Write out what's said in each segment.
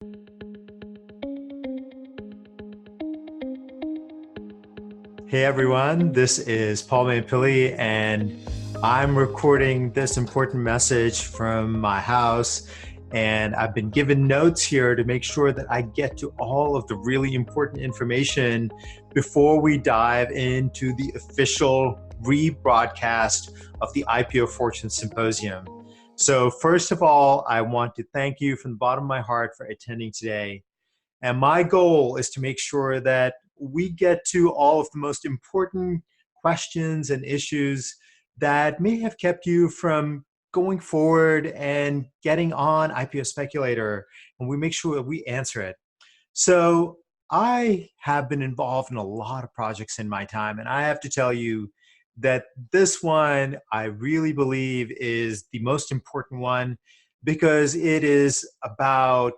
Hey everyone, this is Paul Mampilli, and I'm recording this important message from my house. And I've been given notes here to make sure that I get to all of the really important information before we dive into the official rebroadcast of the IPO Fortunes Symposium. So first of all, I want to thank you from the bottom of my heart for attending today. And my goal is to make sure that we get to all of the most important questions and issues that may have kept you from going forward and getting on IPO Speculator, and we make sure that we answer it. So I have been involved in a lot of projects in my time, and I have to tell you that this one I really believe is the most important one because it is about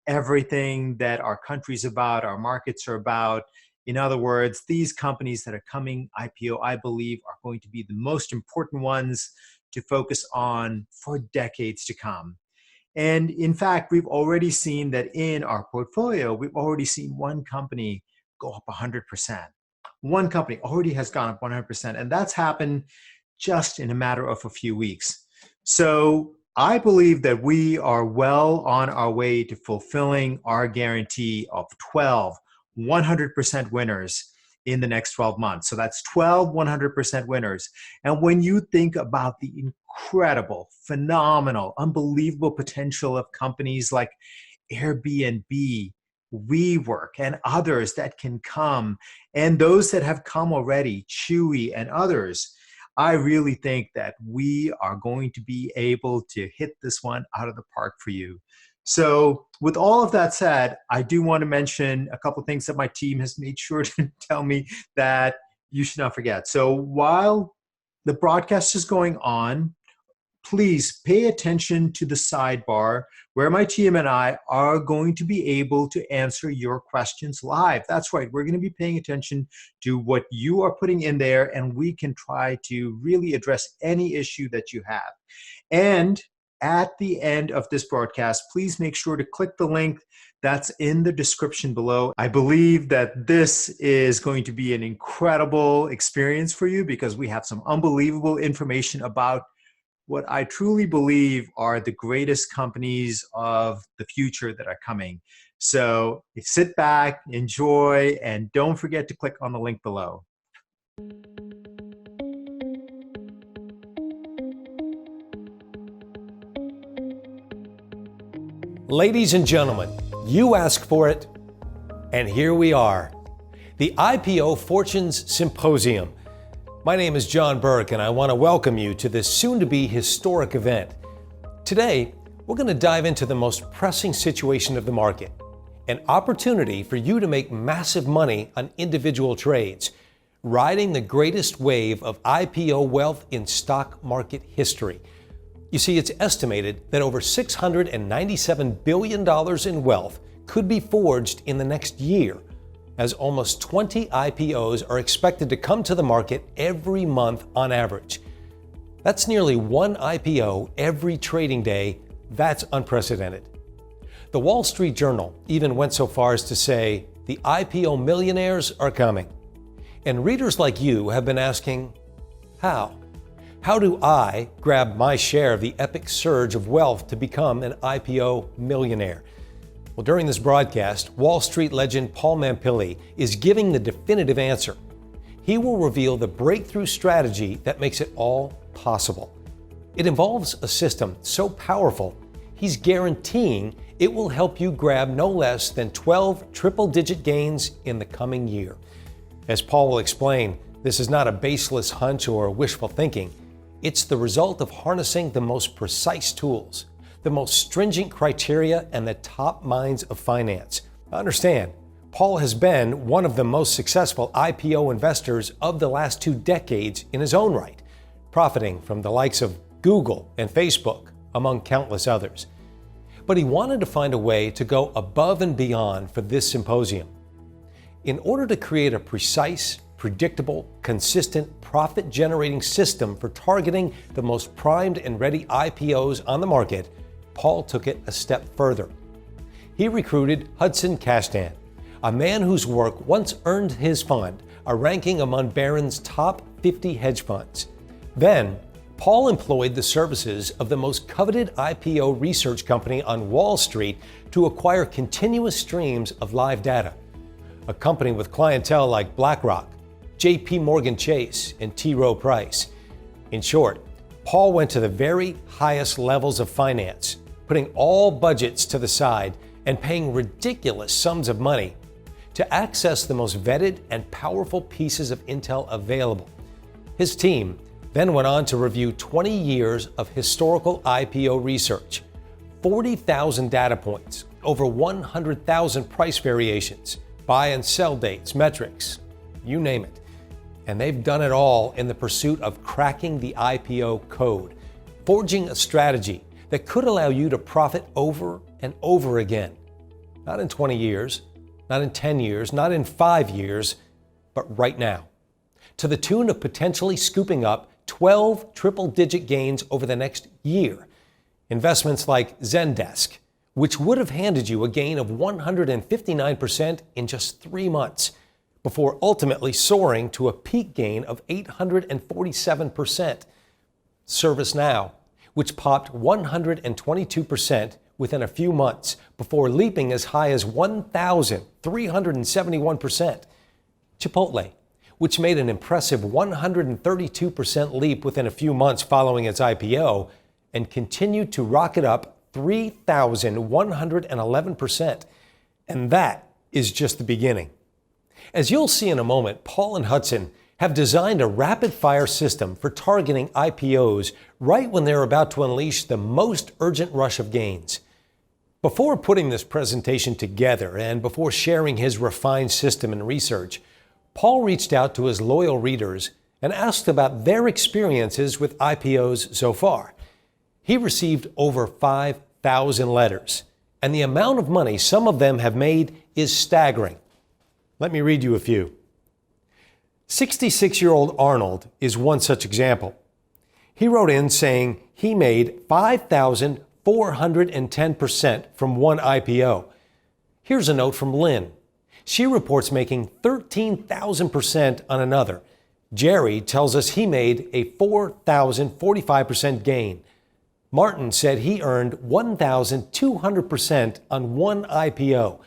everything that our country's about, our markets are about. In other words, these companies that are coming IPO, I believe, are going to be the most important ones to focus on for decades to come. And in fact, we've already seen that in our portfolio, we've already seen one company go up 100%. One company already has gone up 100%, and that's happened just in a matter of a few weeks. So I believe that we are well on our way to fulfilling our guarantee of 12 100% winners in the next 12 months. So that's 12 100% winners. And when you think about the incredible, phenomenal, unbelievable potential of companies like Airbnb, WeWork, and others that can come, and those that have come already, Chewy and others, I really think that we are going to be able to hit this one out of the park for you. So with all of that said, I do want to mention a couple of things that my team has made sure to tell me that you should not forget. So while the broadcast is going on, please pay attention to the sidebar where my team and I are going to be able to answer your questions live. That's right. We're going to be paying attention to what you are putting in there, and we can try to really address any issue that you have. And at the end of this broadcast, please make sure to click the link that's in the description below. I believe that this is going to be an incredible experience for you because we have some unbelievable information about what I truly believe are the greatest companies of the future that are coming. So sit back, enjoy, and don't forget to click on the link below. Ladies and gentlemen, you asked for it, and here we are. The IPO Fortunes Symposium. My name is John Burke, and I want to welcome you to this soon-to-be historic event. Today, we're going to dive into the most pressing situation of the market, an opportunity for you to make massive money on individual trades, riding the greatest wave of IPO wealth in stock market history. You see, it's estimated that over $697 billion in wealth could be forged in the next year, as almost 20 IPOs are expected to come to the market every month on average. That's nearly one IPO every trading day. That's unprecedented. The Wall Street Journal even went so far as to say the IPO millionaires are coming. And readers like you have been asking, how? How do I grab my share of the epic surge of wealth to become an IPO millionaire? Well, during this broadcast, Wall Street legend Paul Mampilli is giving the definitive answer. He will reveal the breakthrough strategy that makes it all possible. It involves a system so powerful, he's guaranteeing it will help you grab no less than 12 triple-digit gains in the coming year. As Paul will explain, this is not a baseless hunch or wishful thinking. It's the result of harnessing the most precise tools, the most stringent criteria, and the top minds of finance. Understand, Paul has been one of the most successful IPO investors of the last 2 decades in his own right, profiting from the likes of Google and Facebook, among countless others. But he wanted to find a way to go above and beyond for this symposium. In order to create a precise, predictable, consistent, profit-generating system for targeting the most primed and ready IPOs on the market, Paul took it a step further. he recruited Hudson Cashdan, a man whose work once earned his fund a ranking among Barron's top 50 hedge funds. Then, Paul employed the services of the most coveted IPO research company on Wall Street to acquire continuous streams of live data. A company with clientele like BlackRock, JP Morgan Chase, and T. Rowe Price. In short, Paul went to the very highest levels of finance, putting all budgets to the side and paying ridiculous sums of money to access the most vetted and powerful pieces of intel available. His team then went on to review 20 years of historical IPO research, 40,000 data points, over 100,000 price variations, buy and sell dates, metrics, you name it. And they've done it all in the pursuit of cracking the IPO code, forging a strategy that could allow you to profit over and over again. Not in 20 years, not in 10 years, not in 5 years, but right now. To the tune of potentially scooping up 12 triple-digit gains over the next year. Investments like Zendesk, which would have handed you a gain of 159% in just 3 months, before ultimately soaring to a peak gain of 847%. ServiceNow, which popped 122% within a few months, before leaping as high as 1,371%. Chipotle, which made an impressive 132% leap within a few months following its IPO, and continued to rocket up 3,111%. And that is just the beginning. As you'll see in a moment, Paul and Hudson have designed a rapid-fire system for targeting IPOs right when they're about to unleash the most urgent rush of gains. Before putting this presentation together and before sharing his refined system and research, Paul reached out to his loyal readers and asked about their experiences with IPOs so far. He received over 5,000 letters, and the amount of money some of them have made is staggering. Let me read you a few. 66-year-old Arnold is one such example. He wrote in saying he made 5,410% from one IPO. Here's a note from Lynn. She reports making 13,000% on another. Jerry tells us he made a 4,045% gain. Martin said he earned 1,200% on one IPO.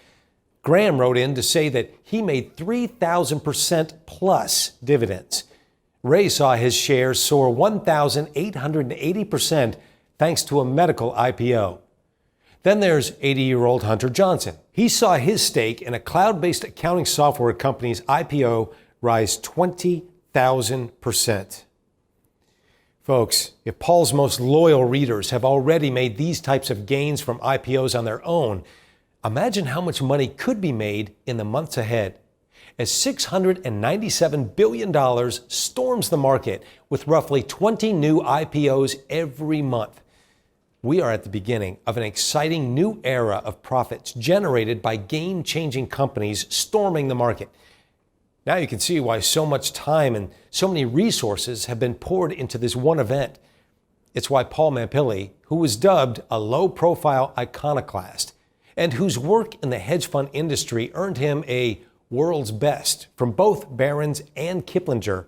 Graham wrote in to say that he made 3,000% plus dividends. Ray saw his shares soar 1,880% thanks to a medical IPO. Then there's 80-year-old Hunter Johnson. He saw his stake in a cloud-based accounting software company's IPO rise 20,000%. Folks, if Paul's most loyal readers have already made these types of gains from IPOs on their own, imagine how much money could be made in the months ahead as $697 billion storms the market with roughly 20 new IPOs every month. We are at the beginning of an exciting new era of profits generated by game-changing companies storming the market. Now you can see why so much time and so many resources have been poured into this one event. It's why Paul Mampilli, who was dubbed a low-profile iconoclast, and whose work in the hedge fund industry earned him a world's best from both Barron's and Kiplinger,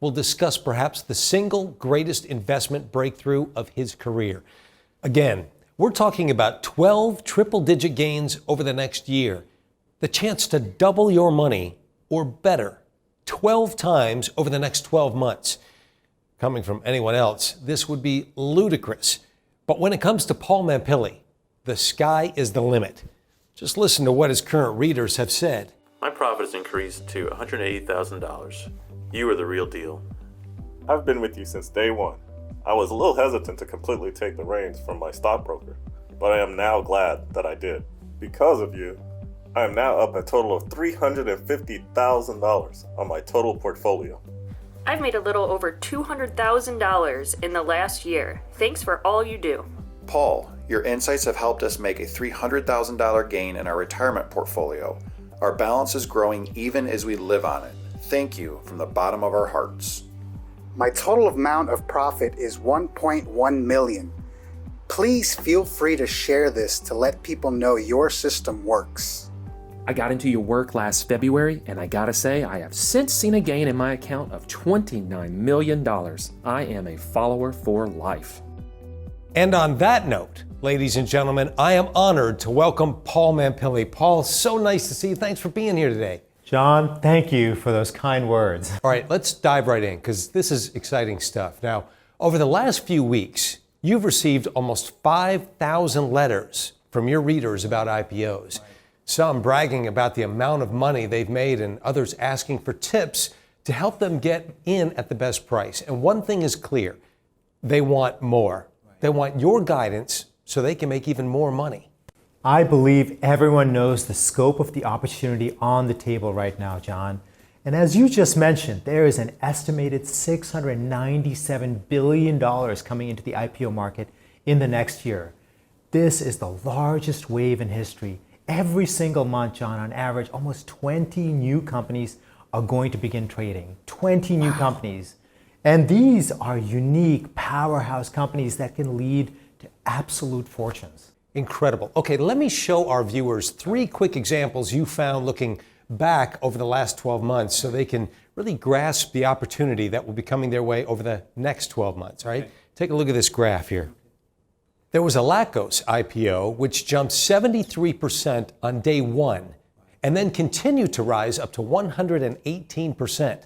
will discuss perhaps the single greatest investment breakthrough of his career. Again, we're talking about 12 triple-digit gains over the next year, the chance to double your money, or better, 12 times over the next 12 months. Coming from anyone else, this would be ludicrous. But when it comes to Paul Mampilli, the sky is the limit. Just listen to what his current readers have said. My profit has increased to $180,000. You are the real deal. I've been with you since day one. I was a little hesitant to completely take the reins from my stockbroker, but I am now glad that I did. Because of you, I am now up a total of $350,000 on my total portfolio. I've made a little over $200,000 in the last year. Thanks for all you do. Paul, your insights have helped us make a $300,000 gain in our retirement portfolio. Our balance is growing even as we live on it. Thank you from the bottom of our hearts. My total amount of profit is $1.1 million. Please feel free to share this to let people know your system works. I got into your work last February, and I gotta say, I have since seen a gain in my account of $29 million. I am a follower for life. And on that note, ladies and gentlemen, I am honored to welcome Paul Mampilli. Paul, so nice to see you. Thanks for being here today. John, thank you for those kind words. All right, let's dive right in because this is exciting stuff. Now, over the last few weeks, you've received almost 5,000 letters from your readers about IPOs. Some bragging about the amount of money they've made and others asking for tips to help them get in at the best price. And one thing is clear, they want more. They want your guidance so they can make even more money. I believe everyone knows the scope of the opportunity on the table right now, John. And as you just mentioned, there is an estimated $697 billion coming into the IPO market in the next year. This is the largest wave in history. Every single month, John, on average, almost 20 new companies are going to begin trading. 20 new companies. And these are unique powerhouse companies that can lead to absolute fortunes. Incredible. Okay, let me show our viewers 3 quick examples you found looking back over the last 12 months so they can really grasp the opportunity that will be coming their way over the next 12 months, all right? Okay. Take a look at this graph here. There was a Lacos IPO, which jumped 73% on day 1 and then continued to rise up to 118%.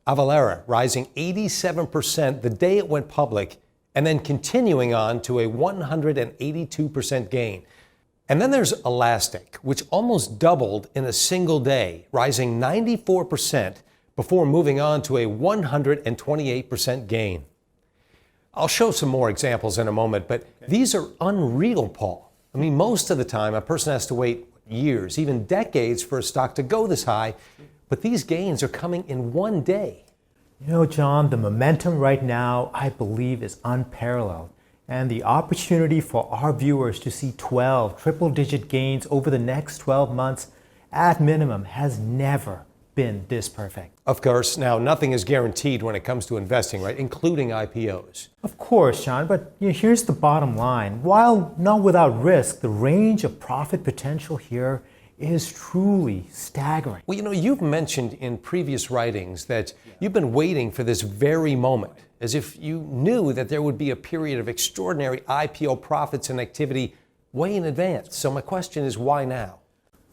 Avalara rising 87% the day it went public and then continuing on to a 182% gain. And then there's Elastic, which almost doubled in a single day, rising 94% before moving on to a 128% gain. I'll show some more examples in a moment, but these are unreal, Paul. I mean, most of the time, a person has to wait years, even decades for a stock to go this high, but these gains are coming in one day. You know, John, the momentum right now, I believe, is unparalleled. And the opportunity for our viewers to see 12 triple-digit gains over the next 12 months, at minimum, has never been this perfect. Of course, now nothing is guaranteed when it comes to investing, right? Including IPOs. Of course, John, but here's the bottom line. While not without risk, the range of profit potential here is truly staggering. Well, you know, you've mentioned in previous writings that you've been waiting for this very moment, as if you knew that there would be a period of extraordinary IPO profits and activity way in advance. So my question is, why now?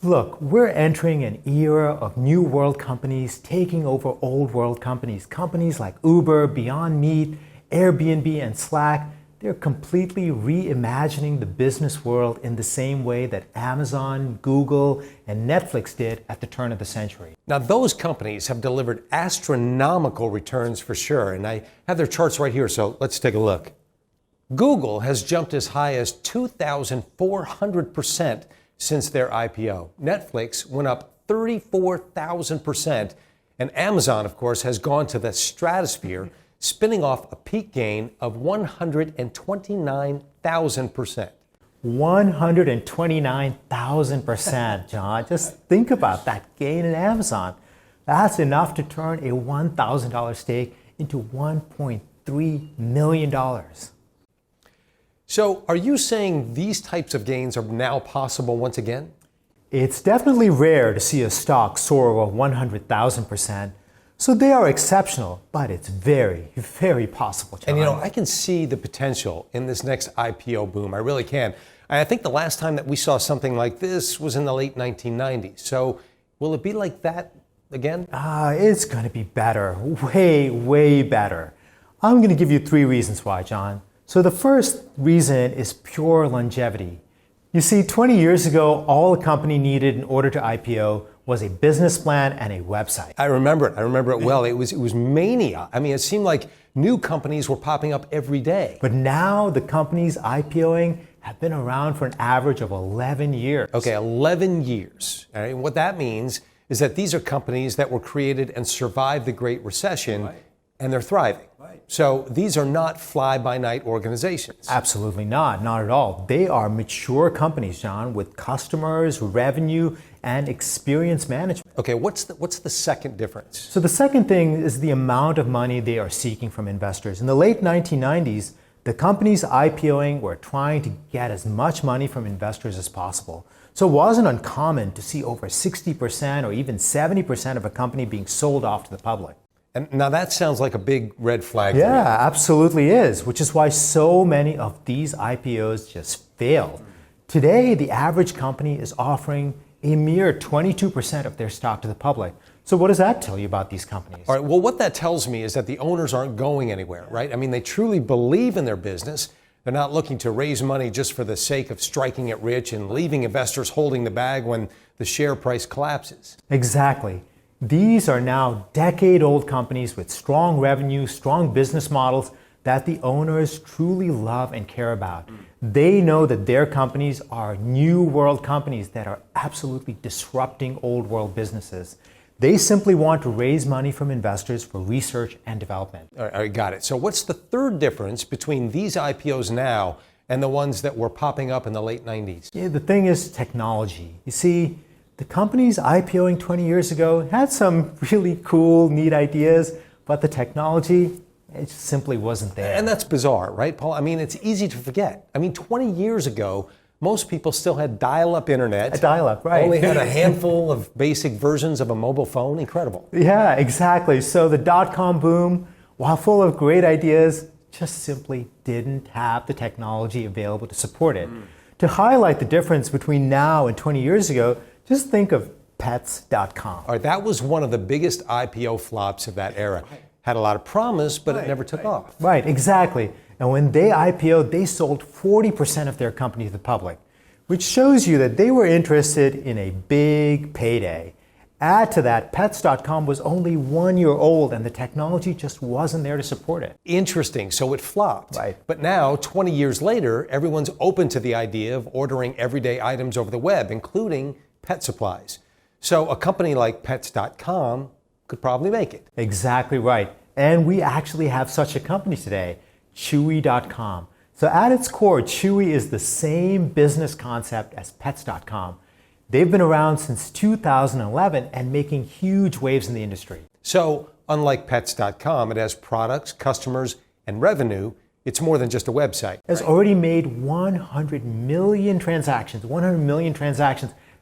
Look, we're entering an era of new world companies taking over old world companies. Companies like Uber, Beyond Meat, Airbnb, and Slack, they're completely reimagining the business world in the same way that Amazon, Google, and Netflix did at the turn of the century. Now, those companies have delivered astronomical returns for sure, and I have their charts right here, so let's take a look. Google has jumped as high as 2,400% since their IPO. Netflix went up 34,000%, and Amazon, of course, has gone to the stratosphere, spinning off a peak gain of 129,000%. 129,000%, John. Just think about that gain in Amazon. That's enough to turn a $1,000 stake into $1.3 million. So are you saying these types of gains are now possible once again? It's definitely rare to see a stock soar over 100,000%. So they are exceptional, but it's very, very possible, John. And you know, I can see the potential in this next IPO boom. I really can. I think the last time that we saw something like this was in the late 1990s. So will it be like that again? It's going to be better. Way, way better. I'm going to give you 3 reasons why, John. So the first reason is pure longevity. You see, 20 years ago, all a company needed in order to IPO was a business plan and a website. I remember it. I remember it well. It was mania. I mean, it seemed like new companies were popping up every day. But now the companies IPOing have been around for an average of 11 years. Okay, 11 years. All right? What that means is that these are companies that were created and survived the Great Recession, and they're thriving. So these are not fly-by-night organizations. Absolutely not at all. They are mature companies, John, with customers, revenue, and experience management. Okay, what's the second difference? So the second thing is the amount of money they are seeking from investors. In the late 1990s, The companies IPOing were trying to get as much money from investors as possible. So it wasn't uncommon to see over 60% or even 70% of a company being sold off to the public. And now that sounds like a big red flag. Yeah, absolutely is, which is why so many of these IPOs just failed. Today, the average company is offering a mere 22% of their stock to the public. So what does that tell you about these companies? All right, well, what that tells me is that the owners aren't going anywhere, right? I mean, they truly believe in their business. They're not looking to raise money just for the sake of striking it rich and leaving investors holding the bag when the share price collapses. Exactly. These are now decade-old companies with strong revenue, strong business models that the owners truly love and care about. They know that their companies are new world companies that are absolutely disrupting old world businesses. They simply want to raise money from investors for research and development. All right, got it. So what's the third difference between these IPOs now and the ones that were popping up in the late 90s? Yeah, the thing is technology. You see, the companies IPOing 20 years ago had some really cool, neat ideas, but the technology, it just simply wasn't there. And that's bizarre, right, Paul? I mean, it's easy to forget. I mean, 20 years ago, most people still had dial-up internet. Dial-up, right. Only had a handful of basic versions of a mobile phone. Incredible. Yeah, exactly. So the dot-com boom, while full of great ideas, just simply didn't have the technology available to support it. To highlight the difference between now and 20 years ago, just think of pets.com. All right, that was one of the biggest IPO flops of that era. Had a lot of promise, but it never took off. Right, exactly. And when they IPO'd, they sold 40% of their company to the public, which shows you that they were interested in a big payday. Add to that, pets.com was only 1 year old and the technology just wasn't there to support it. Interesting, so it flopped. Right. But now, 20 years later, everyone's open to the idea of ordering everyday items over the web, including pet supplies. So a company like pets.com could probably make it. Exactly right. And we actually have such a company today, Chewy.com. So at its core, Chewy is the same business concept as pets.com. They've been around since 2011 and making huge waves in the industry. So unlike pets.com, it has products, customers, and revenue. It's more than just a website. It's already made 100 million transactions.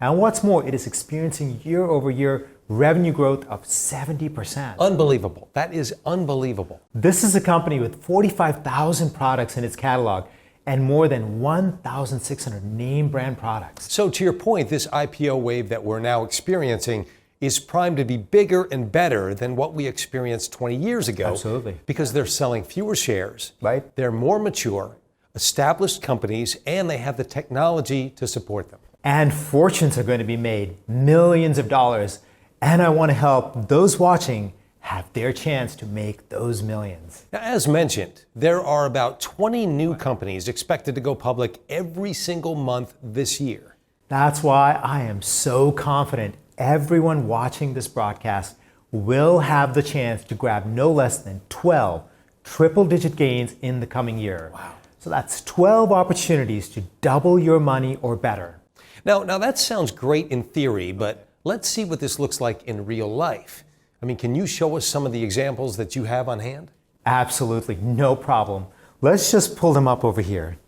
And what's more, it is experiencing year-over-year revenue growth of 70%. Unbelievable. That is unbelievable. This is a company with 45,000 products in its catalog and more than 1,600 name brand products. So to your point, this IPO wave that we're now experiencing is primed to be bigger and better than what we experienced 20 years ago. Absolutely. Because they're selling fewer shares. Right. They're more mature, established companies, and they have the technology to support them. And fortunes are going to be made, millions of dollars. And I want to help those watching have their chance to make those millions. Now, as mentioned, there are about 20 new companies expected to go public every single month this year. That's why I am so confident everyone watching this broadcast will have the chance to grab no less than 12 triple-digit gains in the coming year. Wow. So that's 12 opportunities to double your money or better. Now that sounds great in theory, but let's see what this looks like in real life. I mean, can you show us some of the examples that you have on hand? Absolutely, no problem. Let's just pull them up over here.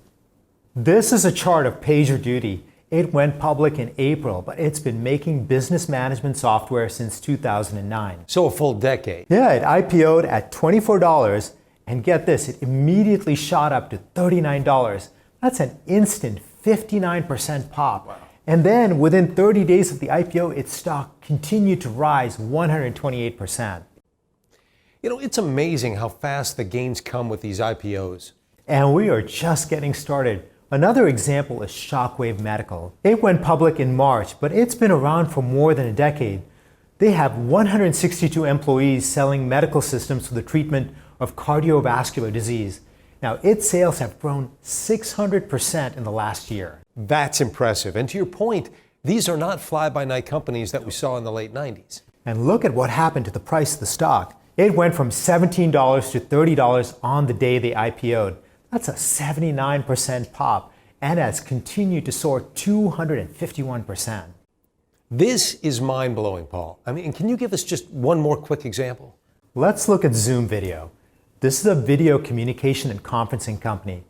This is a chart of PagerDuty. It went public in April, but it's been making business management software since 2009. So a full decade. Yeah, it IPO'd at $24, and get this, it immediately shot up to $39. That's an instant 59% pop. Wow. And then within 30 days of the IPO, its stock continued to rise 128%. You know, it's amazing how fast the gains come with these IPOs. And we are just getting started. Another example is Shockwave Medical. It went public in March, but it's been around for more than a decade. They have 162 employees selling medical systems for the treatment of cardiovascular disease. Now, its sales have grown 600% in the last year. That's impressive. And to your point, these are not fly-by-night companies that we saw in the late 90s. And look at what happened to the price of the stock. It went from $17 to $30 on the day they IPO'd. That's a 79% pop and has continued to soar 251%. This is mind-blowing, Paul. I mean, can you give us just one more quick example? Let's look at Zoom Video. This is a video communication and conferencing company.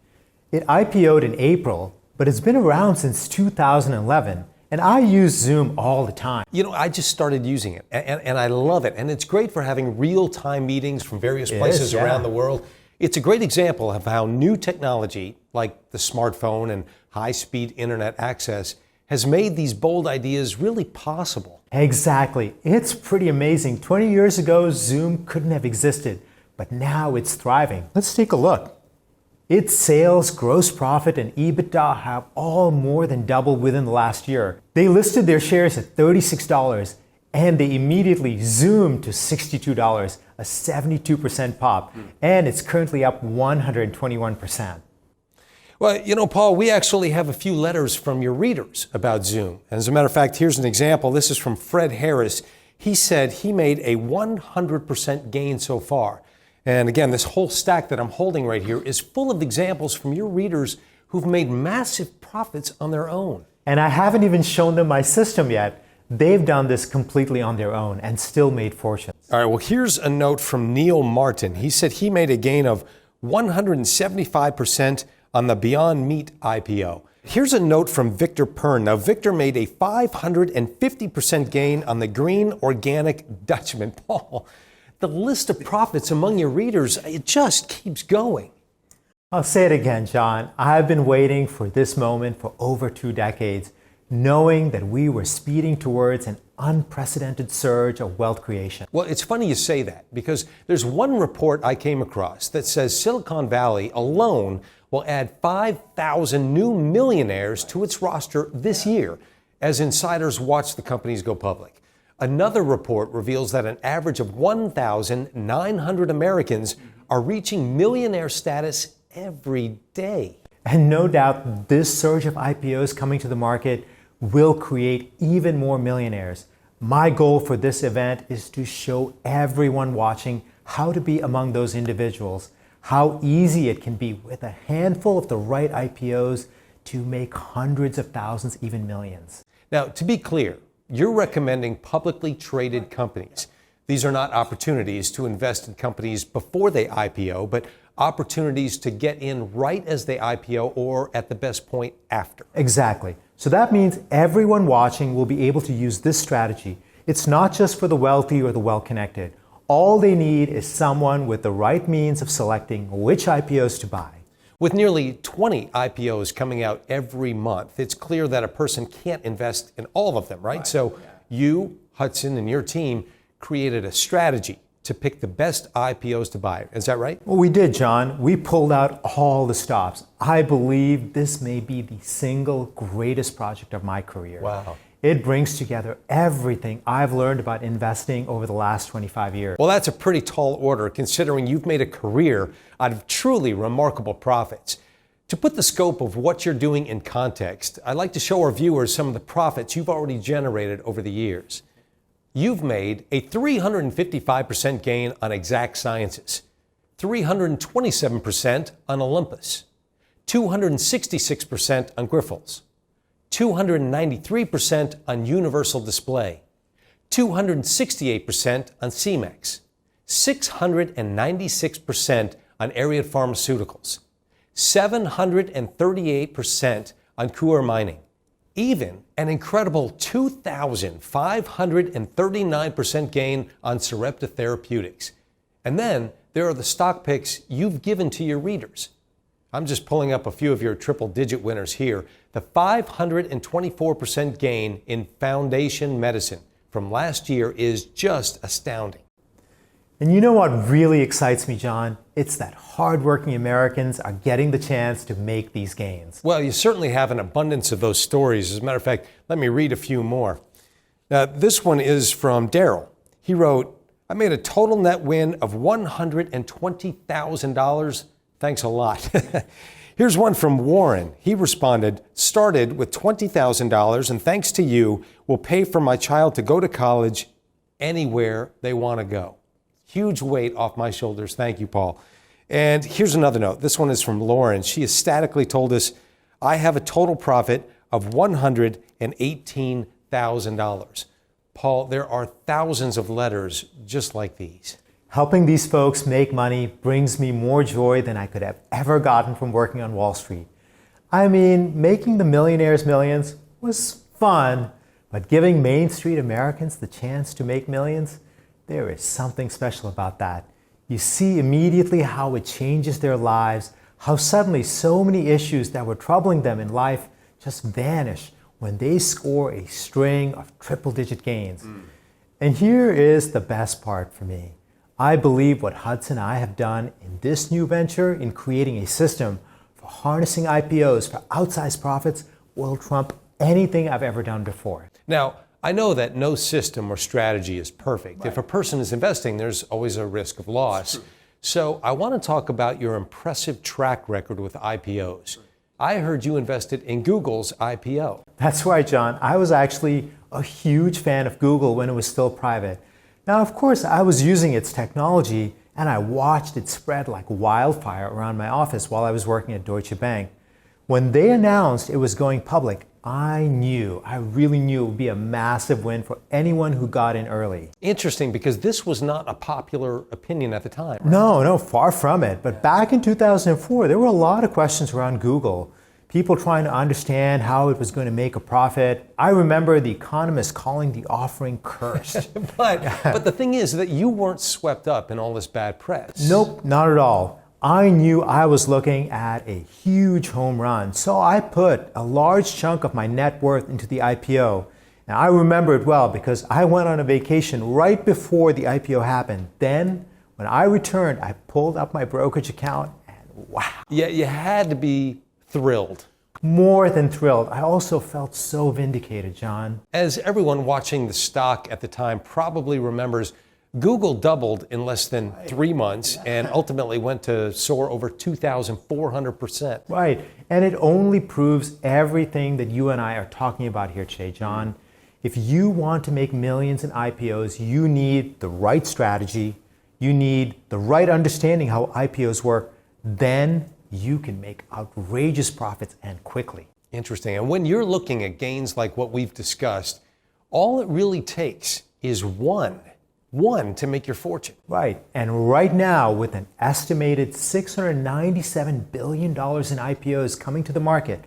It IPO'd in April, but it's been around since 2011. And I use Zoom all the time. You know, I just started using it, and I love it. And it's great for having real-time meetings from various places around the world. It's a great example of how new technology, like the smartphone and high-speed internet access, has made these bold ideas really possible. Exactly. It's pretty amazing. 20 years ago, Zoom couldn't have existed, but now it's thriving. Let's take a look. Its sales, gross profit, and EBITDA have all more than doubled within the last year. They listed their shares at $36, and they immediately zoomed to $62, a 72% pop, and it's currently up 121%. Well, you know, Paul, we actually have a few letters from your readers about Zoom. As a matter of fact, here's an example. This is from Fred Harris. He said he made a 100% gain so far. And again, this whole stack that I'm holding right here is full of examples from your readers who've made massive profits on their own. And I haven't even shown them my system yet. They've done this completely on their own and still made fortunes. All right, well, here's a note from Neil Martin. He said he made a gain of 175% on the Beyond Meat IPO. Here's a note from Victor Pern. Now, Victor made a 550% gain on the Green Organic Dutchman. Paul, the list of profits among your readers, it just keeps going. I'll say it again, John. I've been waiting for this moment for over 2 decades, knowing that we were speeding towards an unprecedented surge of wealth creation. Well, it's funny you say that, because there's one report I came across that says Silicon Valley alone will add 5,000 new millionaires to its roster this year as insiders watch the companies go public. Another report reveals that an average of 1,900 Americans are reaching millionaire status every day. And no doubt this surge of IPOs coming to the market will create even more millionaires. My goal for this event is to show everyone watching how to be among those individuals, how easy it can be with a handful of the right IPOs to make hundreds of thousands, even millions. Now, to be clear, you're recommending publicly traded companies. These are not opportunities to invest in companies before they IPO, but opportunities to get in right as they IPO or at the best point after. Exactly. So that means everyone watching will be able to use this strategy. It's not just for the wealthy or the well-connected. All they need is someone with the right means of selecting which IPOs to buy. With nearly 20 IPOs coming out every month, it's clear that a person can't invest in all of them, right? So you, Hudson, and your team created a strategy to pick the best IPOs to buy. Is that right? Well, we did, John. We pulled out all the stops. I believe this may be the single greatest project of my career. Wow. It brings together everything I've learned about investing over the last 25 years. Well, that's a pretty tall order considering you've made a career out of truly remarkable profits. To put the scope of what you're doing in context, I'd like to show our viewers some of the profits you've already generated over the years. You've made a 355% gain on Exact Sciences, 327% on Olympus, 266% on Grifols, 293% on Universal Display, 268% on CMEX, 696% on Ariad Pharmaceuticals, 738% on Coeur Mining, even an incredible 2,539% gain on Sarepta Therapeutics. And then there are the stock picks you've given to your readers. I'm just pulling up a few of your triple-digit winners here. The 524% gain in Foundation Medicine from last year is just astounding. And you know what really excites me, John? It's that hardworking Americans are getting the chance to make these gains. Well, you certainly have an abundance of those stories. As a matter of fact, let me read a few more. Now, this one is from Daryl. He wrote, I made a total net win of $120,000. Thanks a lot. Here's one from Warren. He responded, started with $20,000 and thanks to you, will pay for my child to go to college anywhere they want to go. Huge weight off my shoulders. Thank you, Paul. And here's another note. This one is from Lauren. She ecstatically told us, I have a total profit of $118,000. Paul, there are thousands of letters just like these. Helping these folks make money brings me more joy than I could have ever gotten from working on Wall Street. I mean, making the millionaires millions was fun, but giving Main Street Americans the chance to make millions, there is something special about that. You see immediately how it changes their lives, how suddenly so many issues that were troubling them in life just vanish when they score a string of triple-digit gains. And here is the best part for me. I believe what Hudson and I have done in this new venture in creating a system for harnessing IPOs for outsized profits will trump anything I've ever done before. Now, I know that no system or strategy is perfect. Right. If a person is investing, there's always a risk of loss. So I want to talk about your impressive track record with IPOs. I heard you invested in Google's IPO. That's right, John. I was actually a huge fan of Google when it was still private. Now, of course, I was using its technology and I watched it spread like wildfire around my office while I was working at Deutsche Bank. When they announced it was going public, I really knew it would be a massive win for anyone who got in early. Interesting, because this was not a popular opinion at the time. Right? No, far from it. But back in 2004, there were a lot of questions around Google. People trying to understand how it was going to make a profit. I remember the economists calling the offering cursed. but the thing is that you weren't swept up in all this bad press. Nope, not at all. I knew I was looking at a huge home run, so I put a large chunk of my net worth into the IPO. And I remember it well because I went on a vacation right before the IPO happened. Then, when I returned, I pulled up my brokerage account and wow. Yeah, you had to be thrilled. More than thrilled. I also felt so vindicated, John. As everyone watching the stock at the time probably remembers, Google doubled in less than 3 months and ultimately went to soar over 2,400%. Right. And it only proves everything that you and I are talking about here today, John. If you want to make millions in IPOs, you need the right strategy. You need the right understanding how IPOs work. Then you can make outrageous profits and quickly. Interesting. And when you're looking at gains like what we've discussed, all it really takes is one to make your fortune. Right. And right now, with an estimated $697 billion in IPOs coming to the market,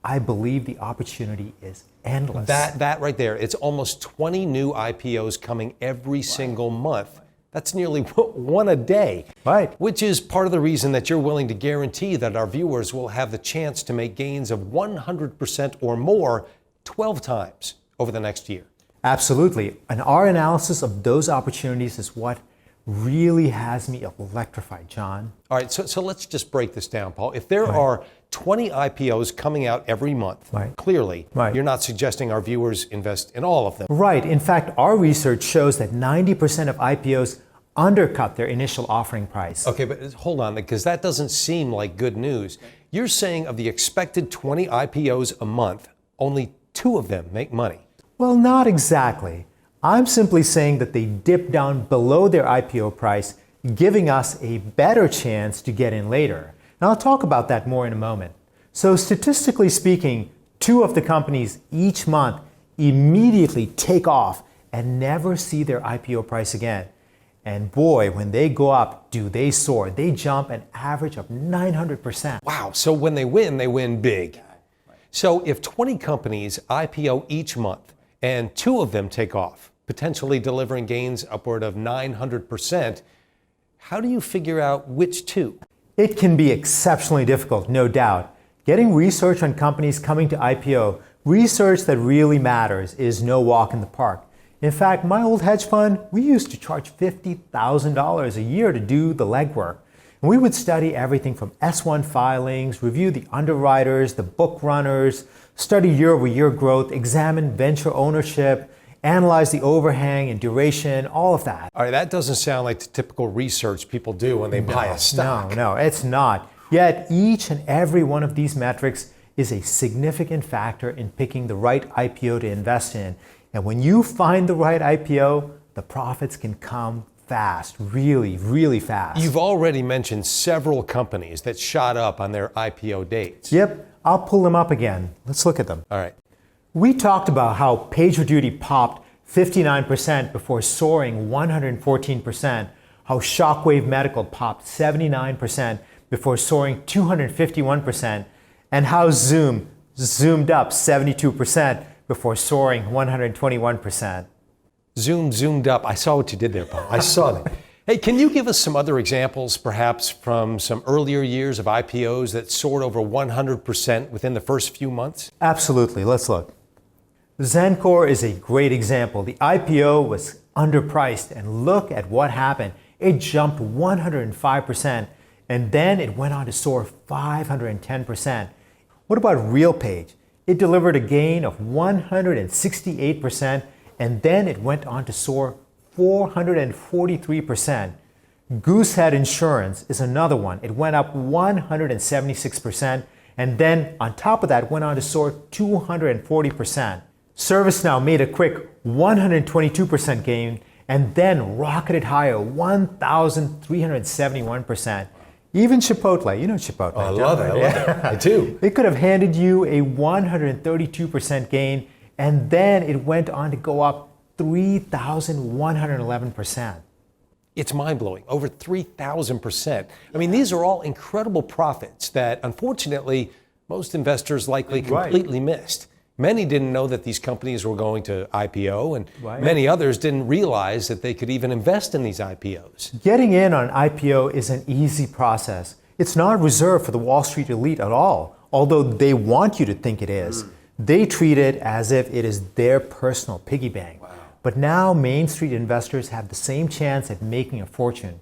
I believe the opportunity is endless. That right there, it's almost 20 new IPOs coming every single month. That's nearly one a day. Right. Which is part of the reason that you're willing to guarantee that our viewers will have the chance to make gains of 100% or more 12 times over the next year. Absolutely. And our analysis of those opportunities is what really has me electrified, John. All right, so let's just break this down, Paul. If there are 20 IPOs coming out every month, clearly, you're not suggesting our viewers invest in all of them. Right. In fact, our research shows that 90% of IPOs undercut their initial offering price. Okay, but hold on, because that doesn't seem like good news. You're saying of the expected 20 IPOs a month, only 2 of them make money. Well, not exactly. I'm simply saying that they dip down below their IPO price, giving us a better chance to get in later. And I'll talk about that more in a moment. So statistically speaking, 2 of the companies each month immediately take off and never see their IPO price again. And boy, when they go up, do they soar. They jump an average of 900%. Wow, so when they win big. So if 20 companies IPO each month and 2 of them take off, potentially delivering gains upward of 900%, how do you figure out which 2? It can be exceptionally difficult, no doubt. Getting research on companies coming to IPO, research that really matters, is no walk in the park. In fact, my old hedge fund, we used to charge $50,000 a year to do the legwork. And we would study everything from S1 filings, review the underwriters, the book runners, study year-over-year growth, examine venture ownership, analyze the overhang and duration, all of that. All right, that doesn't sound like the typical research people do when they buy a stock. No, it's not. Yet each and every one of these metrics is a significant factor in picking the right IPO to invest in. And when you find the right IPO, the profits can come fast, really, really fast. You've already mentioned several companies that shot up on their IPO dates. Yep, I'll pull them up again. Let's look at them. All right. We talked about how PagerDuty popped 59% before soaring 114%. how Shockwave Medical popped 79% before soaring 251%, and how Zoom zoomed up 72% before soaring 121%. Zoom zoomed up. I saw what you did there, Paul. I saw that. Hey, can you give us some other examples, perhaps from some earlier years of IPOs that soared over 100% within the first few months? Absolutely. Let's look. Zencor is a great example. The IPO was underpriced, and look at what happened. It jumped 105%, and then it went on to soar 510%. What about RealPage? It delivered a gain of 168%, and then it went on to soar 443%. Goosehead Insurance is another one. It went up 176%, and then on top of that went on to soar 240%. ServiceNow made a quick 122% gain and then rocketed higher 1,371%. Even Chipotle, you know Chipotle. Oh, I love it. I do. It could have handed you a 132% gain, and then it went on to go up 3,111%. It's mind-blowing, over 3,000%. I mean, these are all incredible profits that, unfortunately, most investors likely completely missed. Many didn't know that these companies were going to IPO, and many others didn't realize that they could even invest in these IPOs. Getting in on an IPO is an easy process. It's not reserved for the Wall Street elite at all, although they want you to think it is. They treat it as if it is their personal piggy bank. But now Main Street investors have the same chance at making a fortune.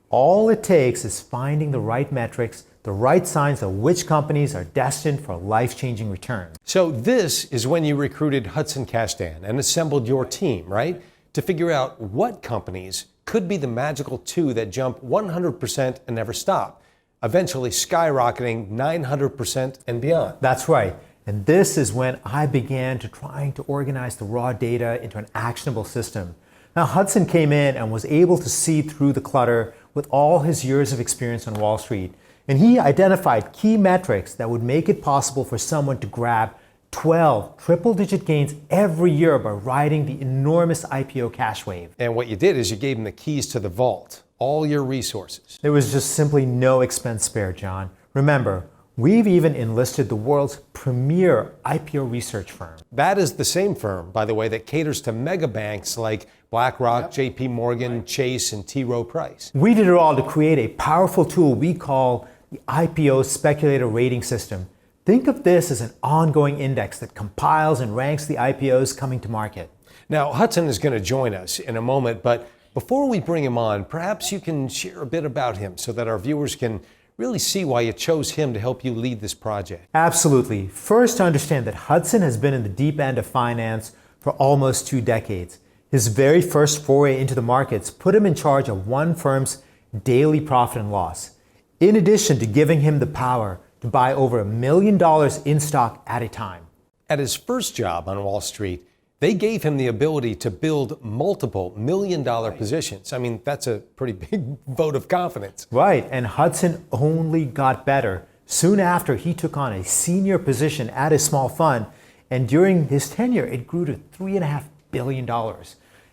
All it takes is finding the right metrics, the right signs of which companies are destined for life-changing returns. So this is when you recruited Hudson Castan and assembled your team, right? To figure out what companies could be the magical two that jump 100% and never stop, eventually skyrocketing 900% and beyond. That's right. And this is when I began trying to organize the raw data into an actionable system. Now, Hudson came in and was able to see through the clutter with all his years of experience on Wall Street. And he identified key metrics that would make it possible for someone to grab 12 triple-digit gains every year by riding the enormous IPO cash wave. And what you did is you gave him the keys to the vault, all your resources. There was just simply no expense spared, John. Remember, we've even enlisted the world's premier IPO research firm. That is the same firm, by the way, that caters to mega banks like BlackRock, JP Morgan, Chase, and T. Rowe Price. We did it all to create a powerful tool we call the IPO Speculator rating system. Think of this as an ongoing index that compiles and ranks the IPOs coming to market. Now, Hudson is going to join us in a moment, but before we bring him on, perhaps you can share a bit about him so that our viewers can really see why you chose him to help you lead this project. Absolutely. First, to understand that Hudson has been in the deep end of finance for almost 2 decades. His very first foray into the markets put him in charge of one firm's daily profit and loss, in addition to giving him the power to buy over $1 million in stock at a time. At his first job on Wall Street, they gave him the ability to build multiple million-dollar positions. I mean, that's a pretty big vote of confidence. Right, and Hudson only got better. Soon after, he took on a senior position at a small fund, and during his tenure, it grew to $3.5 billion.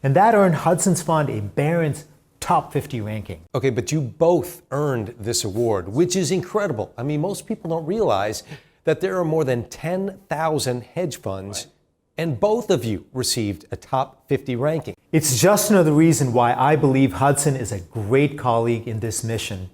And that earned Hudson's fund a Barron's top 50 ranking. Okay, but you both earned this award, which is incredible. I mean, most people don't realize that there are more than 10,000 hedge funds, and both of you received a top 50 ranking. It's just another reason why I believe Hudson is a great colleague in this mission.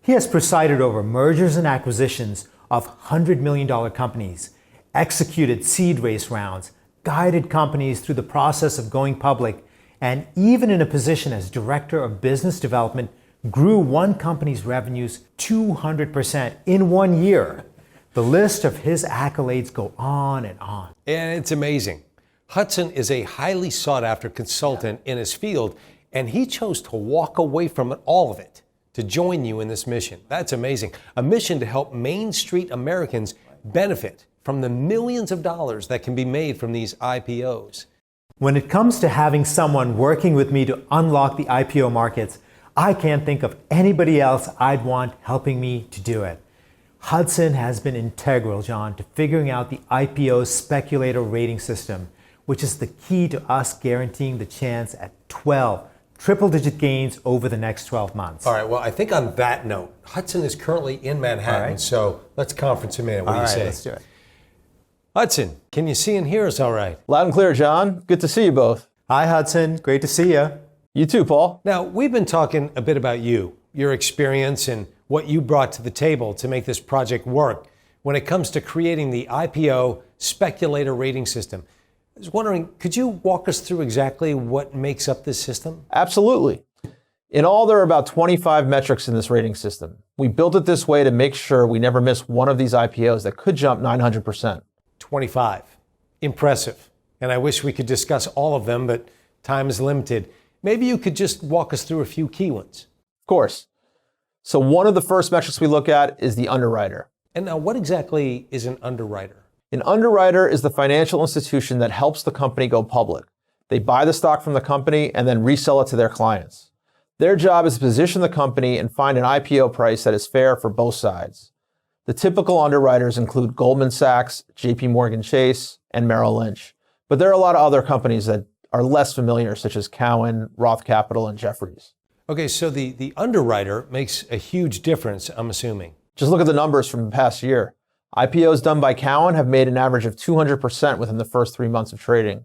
He has presided over mergers and acquisitions of $100 million companies, executed seed race rounds, guided companies through the process of going public, and even in a position as Director of Business Development, grew one company's revenues 200% in 1 year. The list of his accolades go on and on. And it's amazing. Hudson is a highly sought-after consultant in his field, and he chose to walk away from all of it to join you in this mission. That's amazing. A mission to help Main Street Americans benefit from the millions of dollars that can be made from these IPOs. When it comes to having someone working with me to unlock the IPO markets, I can't think of anybody else I'd want helping me to do it. Hudson has been integral, John, to figuring out the IPO Speculator rating system, which is the key to us guaranteeing the chance at 12 triple-digit gains over the next 12 months. All right, well, I think on that note, Hudson is currently in Manhattan, right. so let's conference him in. What do you All right, say? let's do it. Hudson, can you see and hear us all right? Loud and clear, John. Good to see you both. Hi, Hudson. Great to see you. You too, Paul. Now, we've been talking a bit about you, your experience, and what you brought to the table to make this project work when it comes to creating the IPO Speculator rating system. I was wondering, could you walk us through exactly what makes up this system? Absolutely. In all, there are about 25 metrics in this rating system. We built it this way to make sure we never miss one of these IPOs that could jump 900%. 25. Impressive. And I wish we could discuss all of them, but time is limited. Maybe you could just walk us through a few key ones. Of course. So one of the first metrics we look at is the underwriter. And now, what exactly is an underwriter? An underwriter is the financial institution that helps the company go public. They buy the stock from the company and then resell it to their clients. Their job is to position the company and find an IPO price that is fair for both sides. The typical underwriters include Goldman Sachs, JP Morgan Chase, and Merrill Lynch. But there are a lot of other companies that are less familiar, such as Cowen, Roth Capital, and Jefferies. Okay, so the underwriter makes a huge difference, I'm assuming. Just look at the numbers from the past year. IPOs done by Cowen have made an average of 200% within the first 3 months of trading.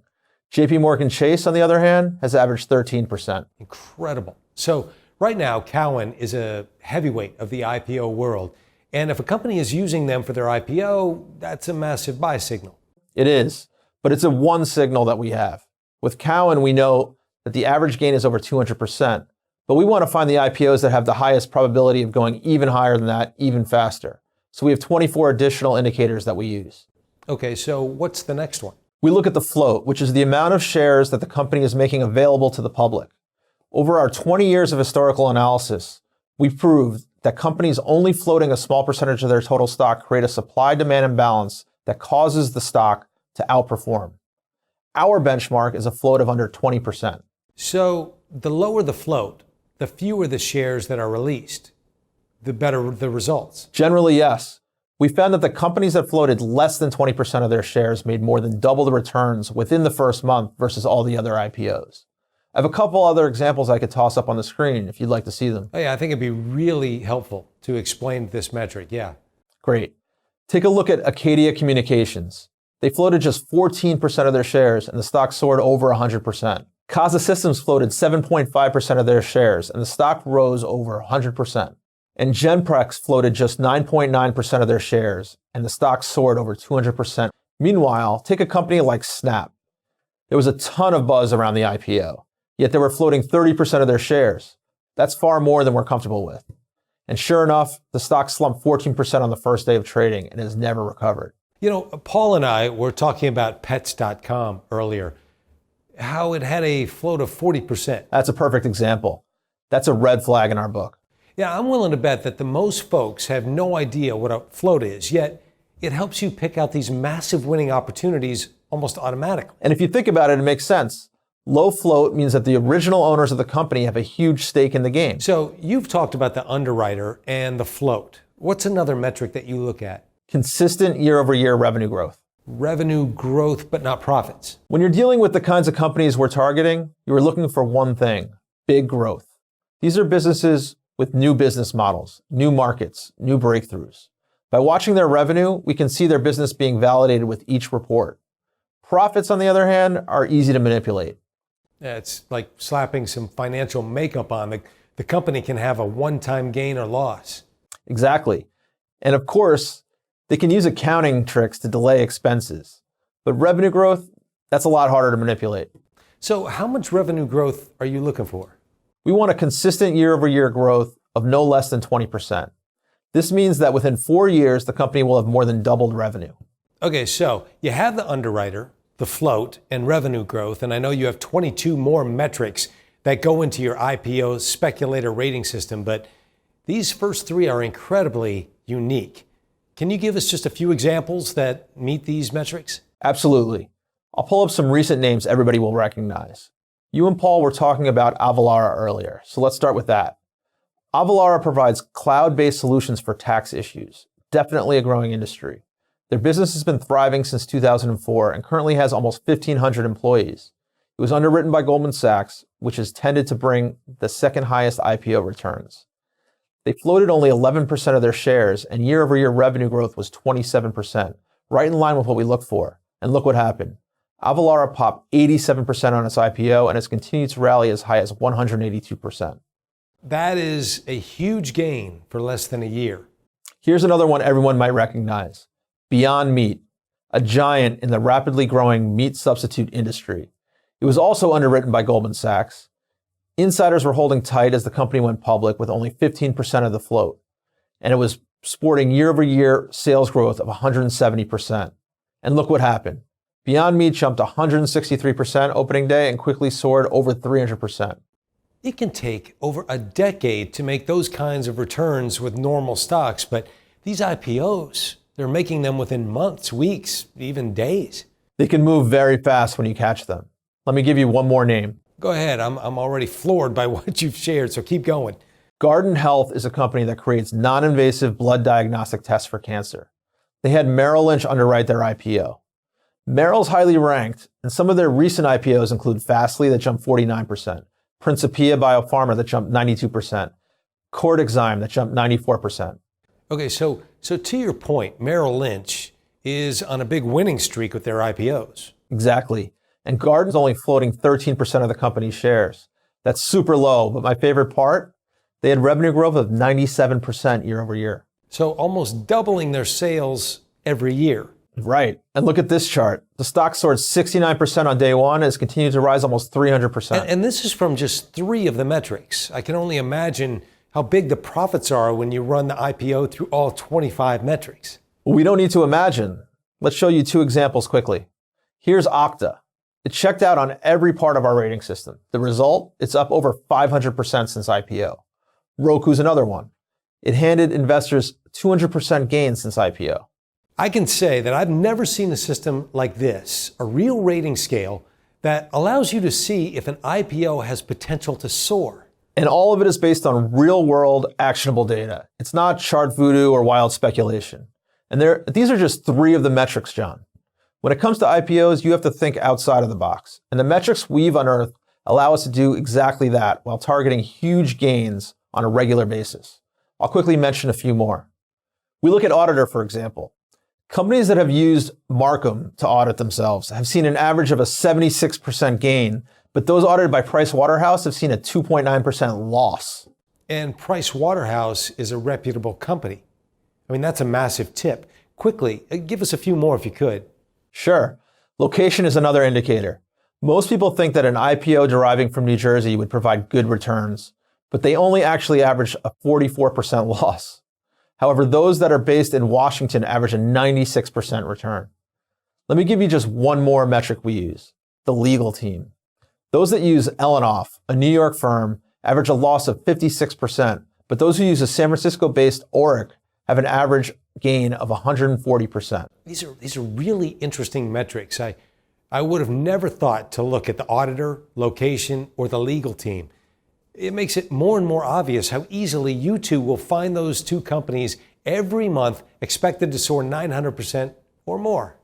JP Morgan Chase, on the other hand, has averaged 13%. Incredible. So right now, Cowen is a heavyweight of the IPO world. And if a company is using them for their IPO, that's a massive buy signal. It is, but it's a one signal that we have. With Cowen, we know that the average gain is over 200%, but we want to find the IPOs that have the highest probability of going even higher than that, even faster. So we have 24 additional indicators that we use. Okay, so what's the next one? We look at the float, which is the amount of shares that the company is making available to the public. Over our 20 years of historical analysis, we proved that companies only floating a small percentage of their total stock create a supply-demand imbalance that causes the stock to outperform. Our benchmark is a float of under 20%. So the lower the float, the fewer the shares that are released, the better the results. Generally, yes. We found that the companies that floated less than 20% of their shares made more than double the returns within the first month versus all the other IPOs. I have a couple other examples I could toss up on the screen if you'd like to see them. Oh yeah, I think it'd be really helpful to explain this metric, yeah. Great. Take a look at Acadia Communications. They floated just 14% of their shares and the stock soared over 100%. Casa Systems floated 7.5% of their shares and the stock rose over 100%. And Genprex floated just 9.9% of their shares and the stock soared over 200%. Meanwhile, take a company like Snap. There was a ton of buzz around the IPO, yet they were floating 30% of their shares. That's far more than we're comfortable with. And sure enough, the stock slumped 14% on the first day of trading and has never recovered. You know, Paul and I were talking about pets.com earlier, how it had a float of 40%. That's a perfect example. That's a red flag in our book. Yeah, I'm willing to bet that the most folks have no idea what a float is, yet it helps you pick out these massive winning opportunities almost automatically. And if you think about it, it makes sense. Low float means that the original owners of the company have a huge stake in the game. So you've talked about the underwriter and the float. What's another metric that you look at? Consistent year-over-year revenue growth. Revenue growth, but not profits. When you're dealing with the kinds of companies we're targeting, you're looking for one thing: big growth. These are businesses with new business models, new markets, new breakthroughs. By watching their revenue, we can see their business being validated with each report. Profits, on the other hand, are easy to manipulate. Yeah, it's like slapping some financial makeup on. The company can have a one-time gain or loss. Exactly. And of course, they can use accounting tricks to delay expenses. But revenue growth, that's a lot harder to manipulate. So how much revenue growth are you looking for? We want a consistent year-over-year growth of no less than 20%. This means that within 4 years, the company will have more than doubled revenue. Okay, so you have the underwriter, the float, and revenue growth, and I know you have 22 more metrics that go into your IPO Speculator rating system, but these first three are incredibly unique. Can you give us just a few examples that meet these metrics? Absolutely. I'll pull up some recent names everybody will recognize. You and Paul were talking about Avalara earlier, so let's start with that. Avalara provides cloud-based solutions for tax issues, definitely a growing industry. Their business has been thriving since 2004 and currently has almost 1,500 employees. It was underwritten by Goldman Sachs, which has tended to bring the second highest IPO returns. They floated only 11% of their shares, and year-over-year revenue growth was 27%, right in line with what we look for. And look what happened. Avalara popped 87% on its IPO, and it's continued to rally as high as 182%. That is a huge gain for less than a year. Here's another one everyone might recognize. Beyond Meat, a giant in the rapidly growing meat substitute industry. It was also underwritten by Goldman Sachs. Insiders were holding tight as the company went public with only 15% of the float, and it was sporting year-over-year sales growth of 170%. And look what happened. Beyond Meat jumped 163% opening day and quickly soared over 300%. It can take over a decade to make those kinds of returns with normal stocks, but these IPOs, they're making them within months, weeks, even days. They can move very fast when you catch them. Let me give you one more name. Go ahead. I'm already floored by what you've shared, so keep going. Guardant Health is a company that creates non-invasive blood diagnostic tests for cancer. They had Merrill Lynch underwrite their IPO. Merrill's highly ranked, and some of their recent IPOs include Fastly that jumped 49%, Principia Biopharma that jumped 92%, Cortexime that jumped 94%. Okay, so to your point, Merrill Lynch is on a big winning streak with their IPOs. Exactly. And Guardant's only floating 13% of the company's shares. That's super low, but my favorite part, they had revenue growth of 97% year over year. So almost doubling their sales every year. Right. And look at this chart. The stock soared 69% on day one and has continued to rise almost 300%. And this is from just 3 of the metrics. I can only imagine how big the profits are when you run the IPO through all 25 metrics. Well, we don't need to imagine. Let's show you 2 examples quickly. Here's Okta. It checked out on every part of our rating system. The result, it's up over 500% since IPO. Roku's another one. It handed investors 200% gains since IPO. I can say that I've never seen a system like this, a real rating scale that allows you to see if an IPO has potential to soar. And all of it is based on real-world actionable data. It's not chart voodoo or wild speculation. And these are just 3 of the metrics, John. When it comes to IPOs, you have to think outside of the box. And the metrics we've unearthed allow us to do exactly that while targeting huge gains on a regular basis. I'll quickly mention a few more. We look at Auditor, for example. Companies that have used Marcum to audit themselves have seen an average of a 76% gain, but those audited by Pricewaterhouse have seen a 2.9% loss. And Pricewaterhouse is a reputable company. I mean, that's a massive tip. Quickly, give us a few more if you could. Sure. Location is another indicator. Most people think that an IPO deriving from New Jersey would provide good returns, but they only actually average a 44% loss. However, those that are based in Washington average a 96% return. Let me give you just one more metric we use, the legal team. Those that use Elenoff, a New York firm, average a loss of 56%, but those who use a San Francisco-based Oric have an average gain of 140%. These are really interesting metrics. I would have never thought to look at the auditor, location, or the legal team. It makes it more and more obvious how easily you two will find those 2 companies every month expected to soar 900% or more.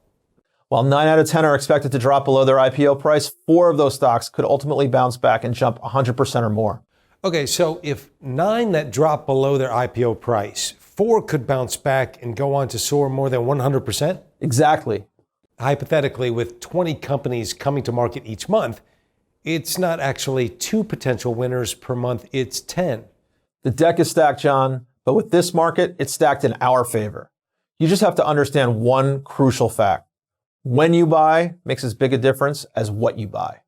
While 9 out of 10 are expected to drop below their IPO price, 4 of those stocks could ultimately bounce back and jump 100% or more. Okay, so if 9 that drop below their IPO price, 4 could bounce back and go on to soar more than 100%? Exactly. Hypothetically, with 20 companies coming to market each month, it's not actually 2 potential winners per month, it's 10. The deck is stacked, John, but with this market, it's stacked in our favor. You just have to understand one crucial fact. When you buy makes as big a difference as what you buy.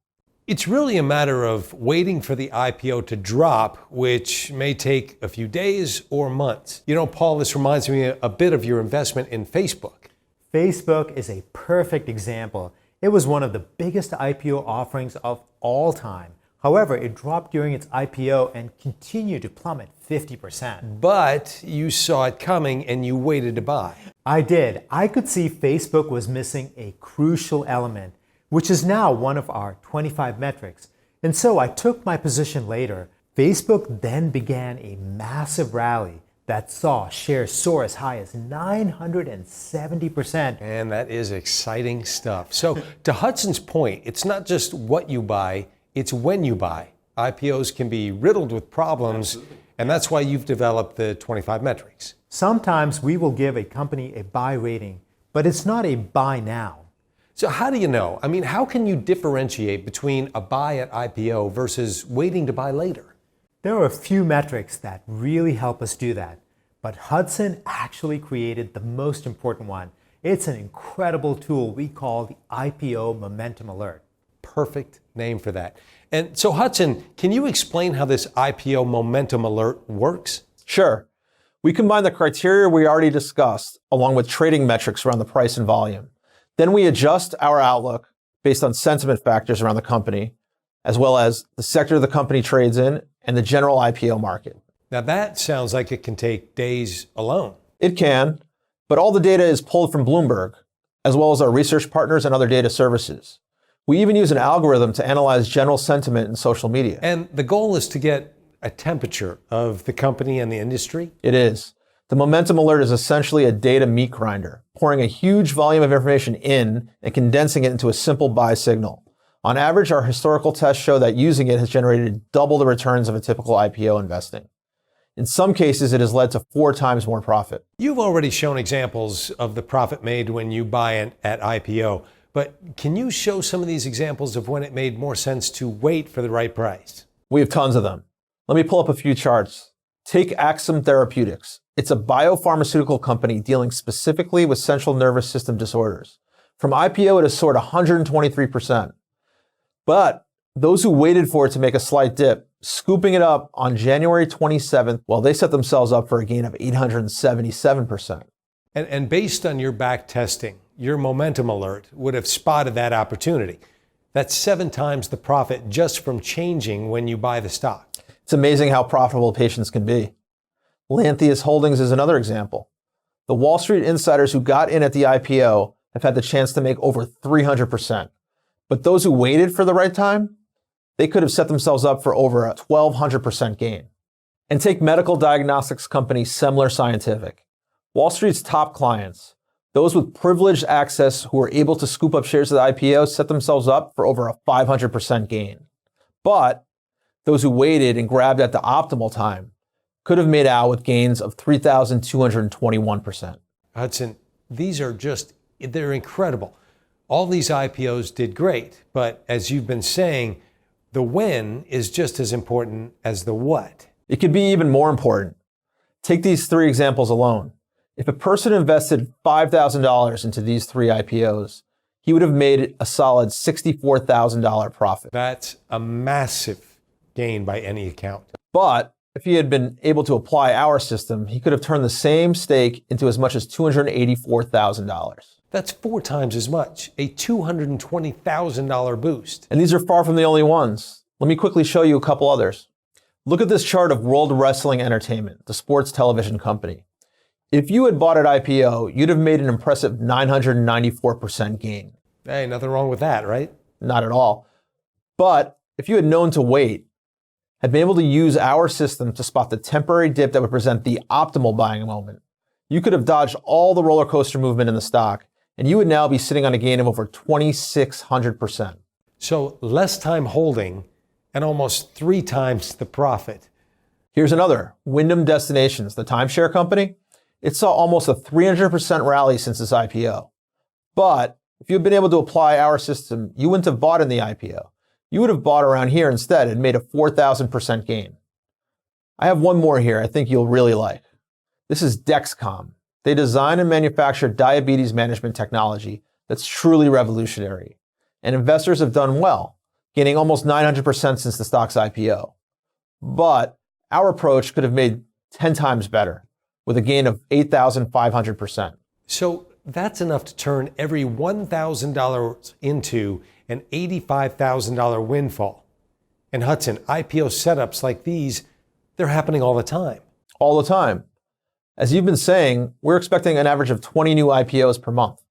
It's really a matter of waiting for the IPO to drop, which may take a few days or months. You know, Paul, this reminds me a bit of your investment in Facebook. Facebook is a perfect example. It was one of the biggest IPO offerings of all time. However, it dropped during its IPO and continued to plummet 50%. But you saw it coming and you waited to buy. I did. I could see Facebook was missing a crucial element, which is now one of our 25 metrics. And so I took my position later. Facebook then began a massive rally, that saw shares soar as high as 970%. And that is exciting stuff. So to Hudson's point, it's not just what you buy, it's when you buy. IPOs can be riddled with problems, and that's why you've developed the 25 metrics. Sometimes we will give a company a buy rating, but it's not a buy now. So how do you know? I mean, how can you differentiate between a buy at IPO versus waiting to buy later? There are a few metrics that really help us do that, but Hudson actually created the most important one. It's an incredible tool we call the IPO Momentum Alert. Perfect name for that. And so Hudson, can you explain how this IPO Momentum Alert works? Sure. We combine the criteria we already discussed along with trading metrics around the price and volume. Then we adjust our outlook based on sentiment factors around the company, as well as the sector the company trades in and the general IPO market. Now that sounds like it can take days alone. It can, but all the data is pulled from Bloomberg, as well as our research partners and other data services. We even use an algorithm to analyze general sentiment in social media. And the goal is to get a temperature of the company and the industry? It is. The Momentum Alert is essentially a data meat grinder, pouring a huge volume of information in and condensing it into a simple buy signal. On average, our historical tests show that using it has generated double the returns of a typical IPO investing. In some cases, it has led to 4 times more profit. You've already shown examples of the profit made when you buy it at IPO, but can you show some of these examples of when it made more sense to wait for the right price? We have tons of them. Let me pull up a few charts. Take Axsome Therapeutics. It's a biopharmaceutical company dealing specifically with central nervous system disorders. From IPO, it has soared 123%. But those who waited for it to make a slight dip, scooping it up on January 27th, well, they set themselves up for a gain of 877%. And based on your back testing, your Momentum Alert would have spotted that opportunity. That's 7 times the profit just from changing when you buy the stock. It's amazing how profitable patience can be. Lantheus Holdings is another example. The Wall Street insiders who got in at the IPO have had the chance to make over 300%. But those who waited for the right time, they could have set themselves up for over a 1,200% gain. And take medical diagnostics company Semler Scientific. Wall Street's top clients, those with privileged access who were able to scoop up shares of the IPO, set themselves up for over a 500% gain. But those who waited and grabbed at the optimal time could have made out with gains of 3,221%. Hudson, they're incredible. All these IPOs did great, but as you've been saying, the when is just as important as the what. It could be even more important. Take these 3 examples alone. If a person invested $5,000 into these 3 IPOs, he would have made a solid $64,000 profit. That's a massive gain by any account. But if he had been able to apply our system, he could have turned the same stake into as much as $284,000. That's 4 times as much, a $220,000 boost. And these are far from the only ones. Let me quickly show you a couple others. Look at this chart of World Wrestling Entertainment, the sports television company. If you had bought at IPO, you'd have made an impressive 994% gain. Hey, nothing wrong with that, right? Not at all. But if you had known to wait, had been able to use our system to spot the temporary dip that would present the optimal buying moment, you could have dodged all the roller coaster movement in the stock, and you would now be sitting on a gain of over 2,600%. So less time holding and almost 3 times the profit. Here's another, Wyndham Destinations, the timeshare company. It saw almost a 300% rally since its IPO. But if you had been able to apply our system, you wouldn't have bought in the IPO. You would have bought around here instead and made a 4,000% gain. I have one more here I think you'll really like. This is Dexcom. They design and manufacture diabetes management technology that's truly revolutionary. And investors have done well, gaining almost 900% since the stock's IPO. But our approach could have made 10 times better, with a gain of 8,500%. So that's enough to turn every $1,000 into an $85,000 windfall. And Hudson, IPO setups like these, they're happening all the time. All the time. As you've been saying, we're expecting an average of 20 new IPOs per month.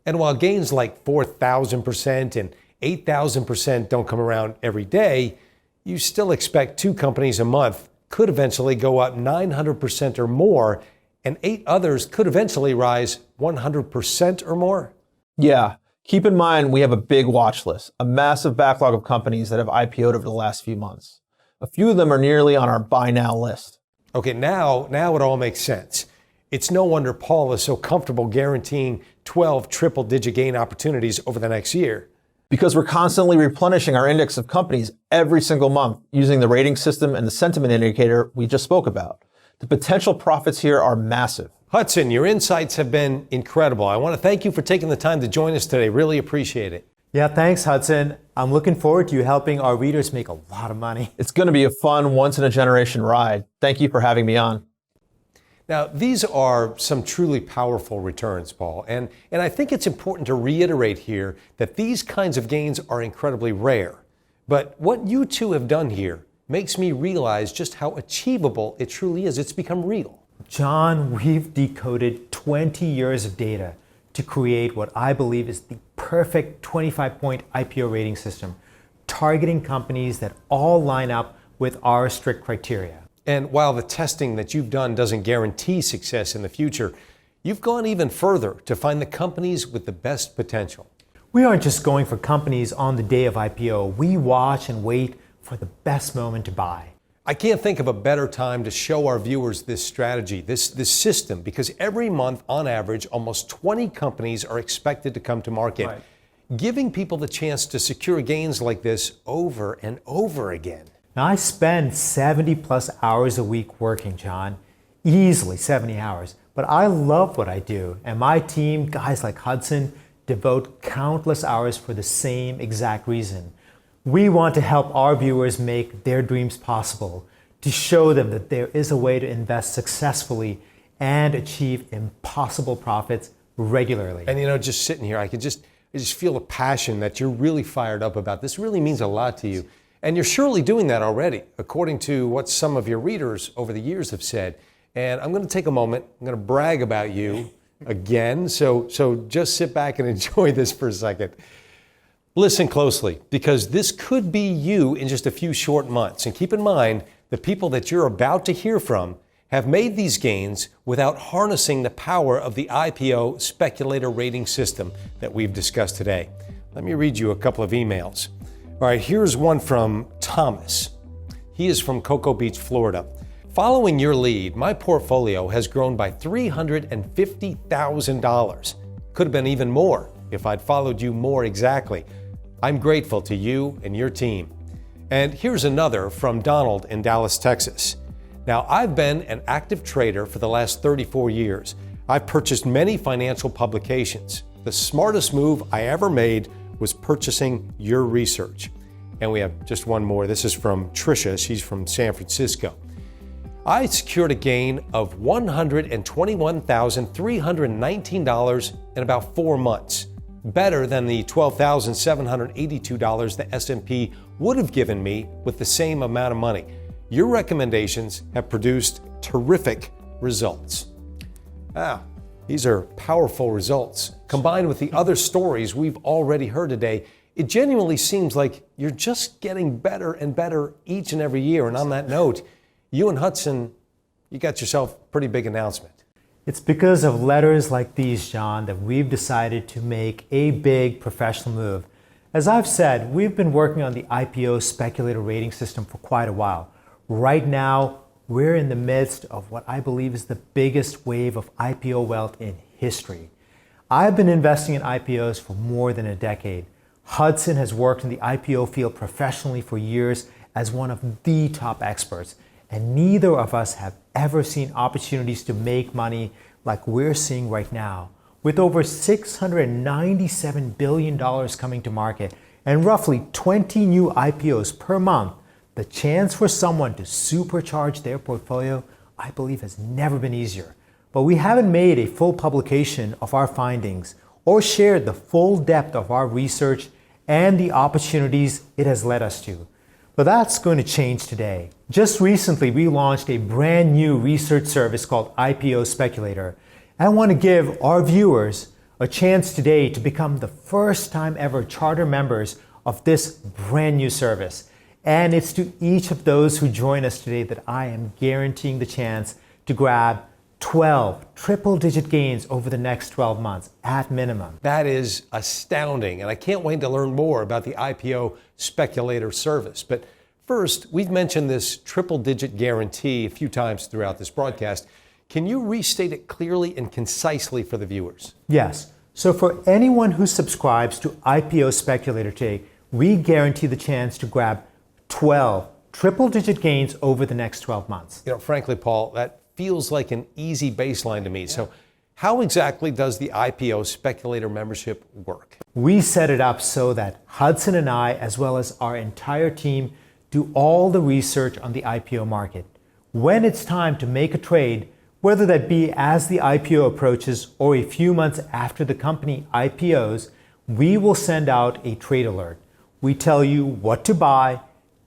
And while gains like 4,000% and 8,000% don't come around every day, you still expect 2 companies a month could eventually go up 900% or more, and 8 others could eventually rise 100% or more? Yeah. Keep in mind, we have a big watch list, a massive backlog of companies that have IPO'd over the last few months. A few of them are nearly on our buy now list. Okay, now it all makes sense. It's no wonder Paul is so comfortable guaranteeing 12 triple-digit gain opportunities over the next year. Because we're constantly replenishing our index of companies every single month using the rating system and the sentiment indicator we just spoke about. The potential profits here are massive. Hudson, your insights have been incredible. I want to thank you for taking the time to join us today. Really appreciate it. Yeah, thanks, Hudson. I'm looking forward to you helping our readers make a lot of money. It's going to be a fun, once-in-a-generation ride. Thank you for having me on. Now, these are some truly powerful returns, Paul, and I think it's important to reiterate here that these kinds of gains are incredibly rare. But what you two have done here makes me realize just how achievable it truly is. It's become real. John, we've decoded 20 years of data to create what I believe is the perfect 25-point IPO rating system, targeting companies that all line up with our strict criteria. And while the testing that you've done doesn't guarantee success in the future, you've gone even further to find the companies with the best potential. We aren't just going for companies on the day of IPO. We watch and wait for the best moment to buy. I can't think of a better time to show our viewers this strategy, this system, because every month, on average, almost 20 companies are expected to come to market, Right. giving people the chance to secure gains like this over and over again. Now, I spend 70 plus hours a week working, John, easily 70 hours, but I love what I do. And my team, guys like Hudson, devote countless hours for the same exact reason. We want to help our viewers make their dreams possible, to show them that there is a way to invest successfully and achieve impossible profits regularly. And just sitting here, I just feel the passion that you're really fired up about. This really means a lot to you. And you're surely doing that already, according to what some of your readers over the years have said. And I'm going to take a moment. I'm going to brag about you again. So just sit back and enjoy this for a second. Listen closely, because this could be you in just a few short months. And keep in mind, the people that you're about to hear from have made these gains without harnessing the power of the IPO Speculator rating system that we've discussed today. Let me read you a couple of emails. All right, here's one from Thomas. He is from Cocoa Beach, Florida. Following your lead, my portfolio has grown by $350,000. Could have been even more if I'd followed you more exactly. I'm grateful to you and your team. And here's another from Donald in Dallas, Texas. Now, I've been an active trader for the last 34 years. I've purchased many financial publications. The smartest move I ever made was purchasing your research. And we have just one more. This is from Tricia. She's from San Francisco. I secured a gain of $121,319 in about 4 months, better than the $12,782 the S&P would have given me with the same amount of money. Your recommendations have produced terrific results. These are powerful results. Combined with the other stories we've already heard today, it genuinely seems like you're just getting better and better each and every year. And on that note, you and Hudson, you got yourself a pretty big announcement. It's because of letters like these, John, that we've decided to make a big professional move. As I've said, we've been working on the IPO Speculator rating system for quite a while. Right now, we're in the midst of what I believe is the biggest wave of IPO wealth in history. I've been investing in IPOs for more than a decade. Hudson has worked in the IPO field professionally for years as one of the top experts, and neither of us have ever seen opportunities to make money like we're seeing right now. With over $697 billion coming to market and roughly 20 new IPOs per month, the chance for someone to supercharge their portfolio, I believe, has never been easier. But we haven't made a full publication of our findings or shared the full depth of our research and the opportunities it has led us to. But that's going to change today. Just recently, we launched a brand new research service called IPO Speculator. I want to give our viewers a chance today to become the first time ever charter members of this brand new service. And it's to each of those who join us today that I am guaranteeing the chance to grab 12 triple-digit gains over the next 12 months at minimum. That is astounding, and I can't wait to learn more about the IPO Speculator service. But first, we've mentioned this triple-digit guarantee a few times throughout this broadcast. Can you restate it clearly and concisely for the viewers? Yes. So for anyone who subscribes to IPO Speculator today, we guarantee the chance to grab 12 triple-digit gains over the next 12 months. Frankly, Paul, that feels like an easy baseline to me. So how exactly does the IPO Speculator membership work? We set it up so that Hudson and I, as well as our entire team, do all the research on the IPO market. When it's time to make a trade, whether that be as the IPO approaches or a few months after the company IPOs, we will send out a trade alert. We tell you what to buy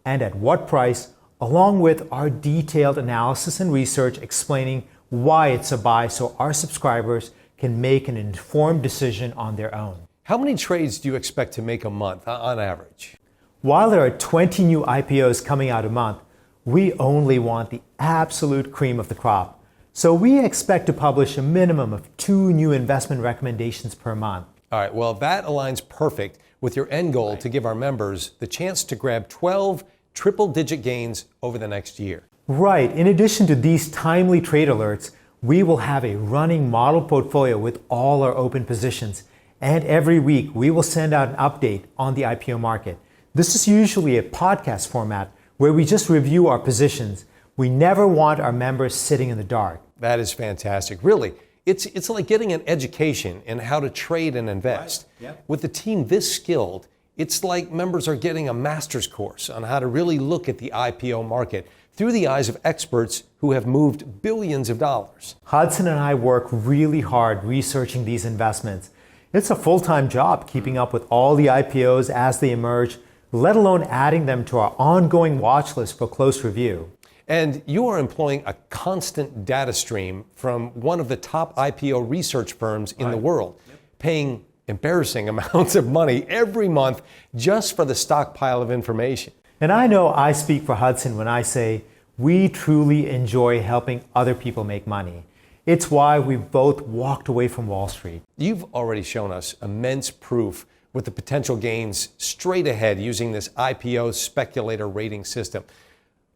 and at what price, along with our detailed analysis and research explaining why it's a buy so our subscribers can make an informed decision on their own. How many trades do you expect to make a month on average? While there are 20 new IPOs coming out a month, we only want the absolute cream of the crop. So we expect to publish a minimum of 2 new investment recommendations per month. All right, well, that aligns perfect with your end goal to give our members the chance to grab 12 triple-digit gains over the next year. Right. In addition to these timely trade alerts, we will have a running model portfolio with all our open positions. And every week, we will send out an update on the IPO market. This is usually a podcast format where we just review our positions. We never want our members sitting in the dark. That is fantastic. Really, it's like getting an education in how to trade and invest. Right. Yep. With a team this skilled, it's like members are getting a master's course on how to really look at the IPO market through the eyes of experts who have moved billions of dollars. Hudson and I work really hard researching these investments. It's a full-time job keeping up with all the IPOs as they emerge, let alone adding them to our ongoing watch list for close review. And you are employing a constant data stream from one of the top IPO research firms in the world, paying embarrassing amounts of money every month just for the stockpile of information. And I know I speak for Hudson when I say we truly enjoy helping other people make money. It's why we've both walked away from Wall Street. You've already shown us immense proof with the potential gains straight ahead using this IPO Speculator rating system.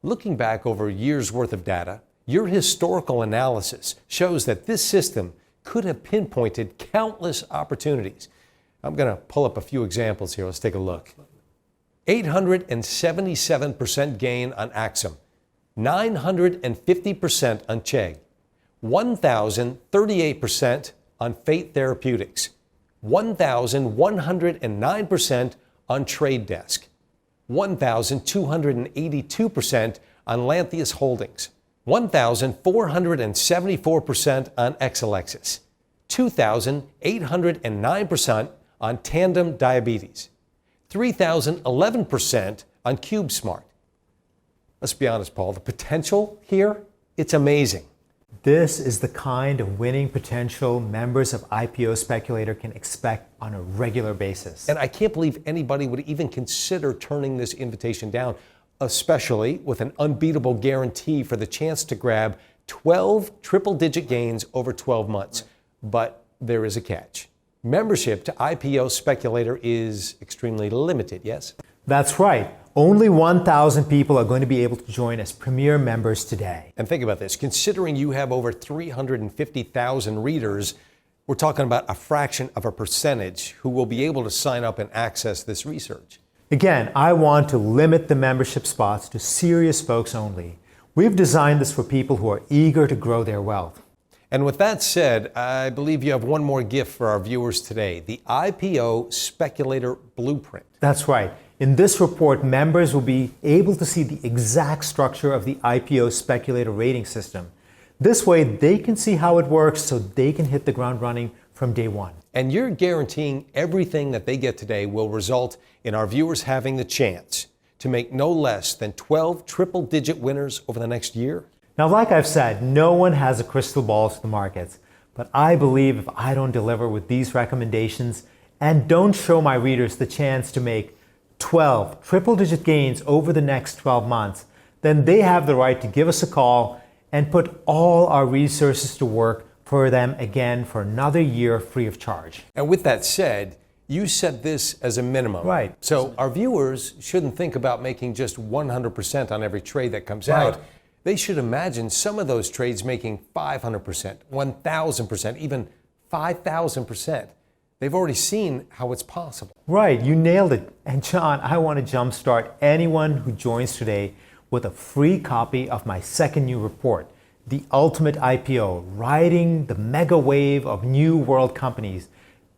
Looking back over years' worth of data, your historical analysis shows that this system could have pinpointed countless opportunities. I'm going to pull up a few examples here. Let's take a look. 877% gain on Axum, 950% on Chegg, 1,038% on Fate Therapeutics, 1,109% on Trade Desk, 1,282% on Lantheus Holdings, 1,474% on Exelixis, 2,809% on Tandem Diabetes, 3,011% on CubeSmart. Let's be honest, Paul, the potential here, it's amazing. This is the kind of winning potential members of IPO Speculator can expect on a regular basis. And I can't believe anybody would even consider turning this invitation down, especially with an unbeatable guarantee for the chance to grab 12 triple-digit gains over 12 months. But there is a catch. Membership to IPO Speculator is extremely limited, yes? That's right. Only 1,000 people are going to be able to join as premier members today. And think about this. Considering you have over 350,000 readers, we're talking about a fraction of a percentage who will be able to sign up and access this research. Again, I want to limit the membership spots to serious folks only. We've designed this for people who are eager to grow their wealth. And with that said, I believe you have one more gift for our viewers today, the IPO Speculator Blueprint. That's right. In this report, members will be able to see the exact structure of the IPO Speculator rating system. This way, they can see how it works so they can hit the ground running from day one. And you're guaranteeing everything that they get today will result in our viewers having the chance to make no less than 12 triple-digit winners over the next year? Now, like I've said, no one has a crystal ball to the markets. But I believe if I don't deliver with these recommendations and don't show my readers the chance to make 12 triple-digit gains over the next 12 months, then they have the right to give us a call and put all our resources to work for them again for another year free of charge. And with that said, you set this as a minimum. Right. So our viewers shouldn't think about making just 100% on every trade that comes Right. out. They should imagine some of those trades making 500%, 1,000%, even 5,000%. They've already seen how it's possible. Right, you nailed it. And John, I want to jumpstart anyone who joins today with a free copy of my second new report, The Ultimate IPO, Riding the Mega Wave of New World Companies.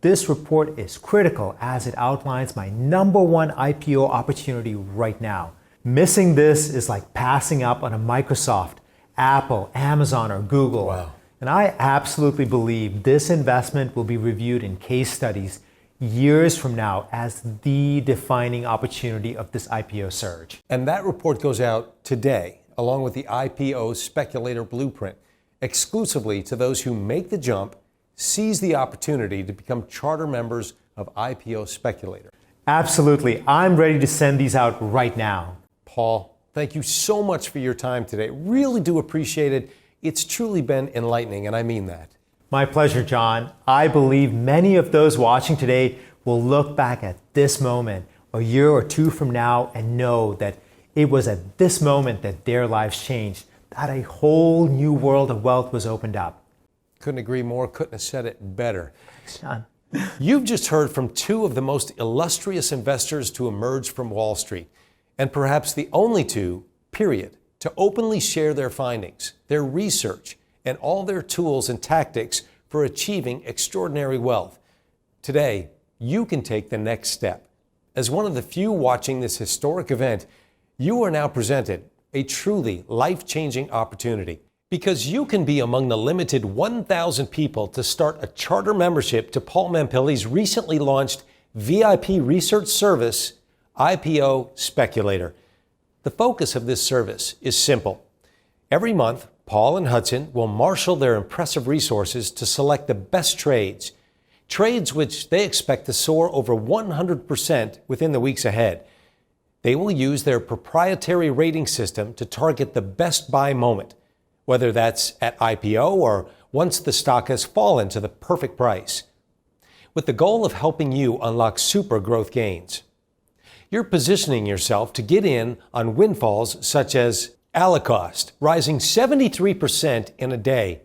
This report is critical as it outlines my number one IPO opportunity right now. Missing this is like passing up on a Microsoft, Apple, Amazon, or Google. Wow. And I absolutely believe this investment will be reviewed in case studies years from now as the defining opportunity of this IPO surge. And that report goes out today, along with the IPO Speculator Blueprint, exclusively to those who make the jump, seize the opportunity to become charter members of IPO Speculator. Absolutely. I'm ready to send these out right now. Paul, thank you so much for your time today. Really do appreciate it. It's truly been enlightening, and I mean that. My pleasure, John. I believe many of those watching today will look back at this moment a year or two from now and know that it was at this moment that their lives changed, that a whole new world of wealth was opened up. Couldn't agree more, couldn't have said it better. Thanks, John. You've just heard from two of the most illustrious investors to emerge from Wall Street, and perhaps the only two, period, to openly share their findings, their research, and all their tools and tactics for achieving extraordinary wealth. Today, you can take the next step. As one of the few watching this historic event, you are now presented a truly life-changing opportunity, because you can be among the limited 1,000 people to start a charter membership to Paul Mampilli's recently launched VIP research service, IPO Speculator. The focus of this service is simple. Every month, Paul and Hudson will marshal their impressive resources to select the best trades which they expect to soar over 100% within the weeks ahead. They will use their proprietary rating system to target the best buy moment, whether that's at IPO or once the stock has fallen to the perfect price, with the goal of helping you unlock super growth gains. You're positioning yourself to get in on windfalls such as Alicost, rising 73% in a day,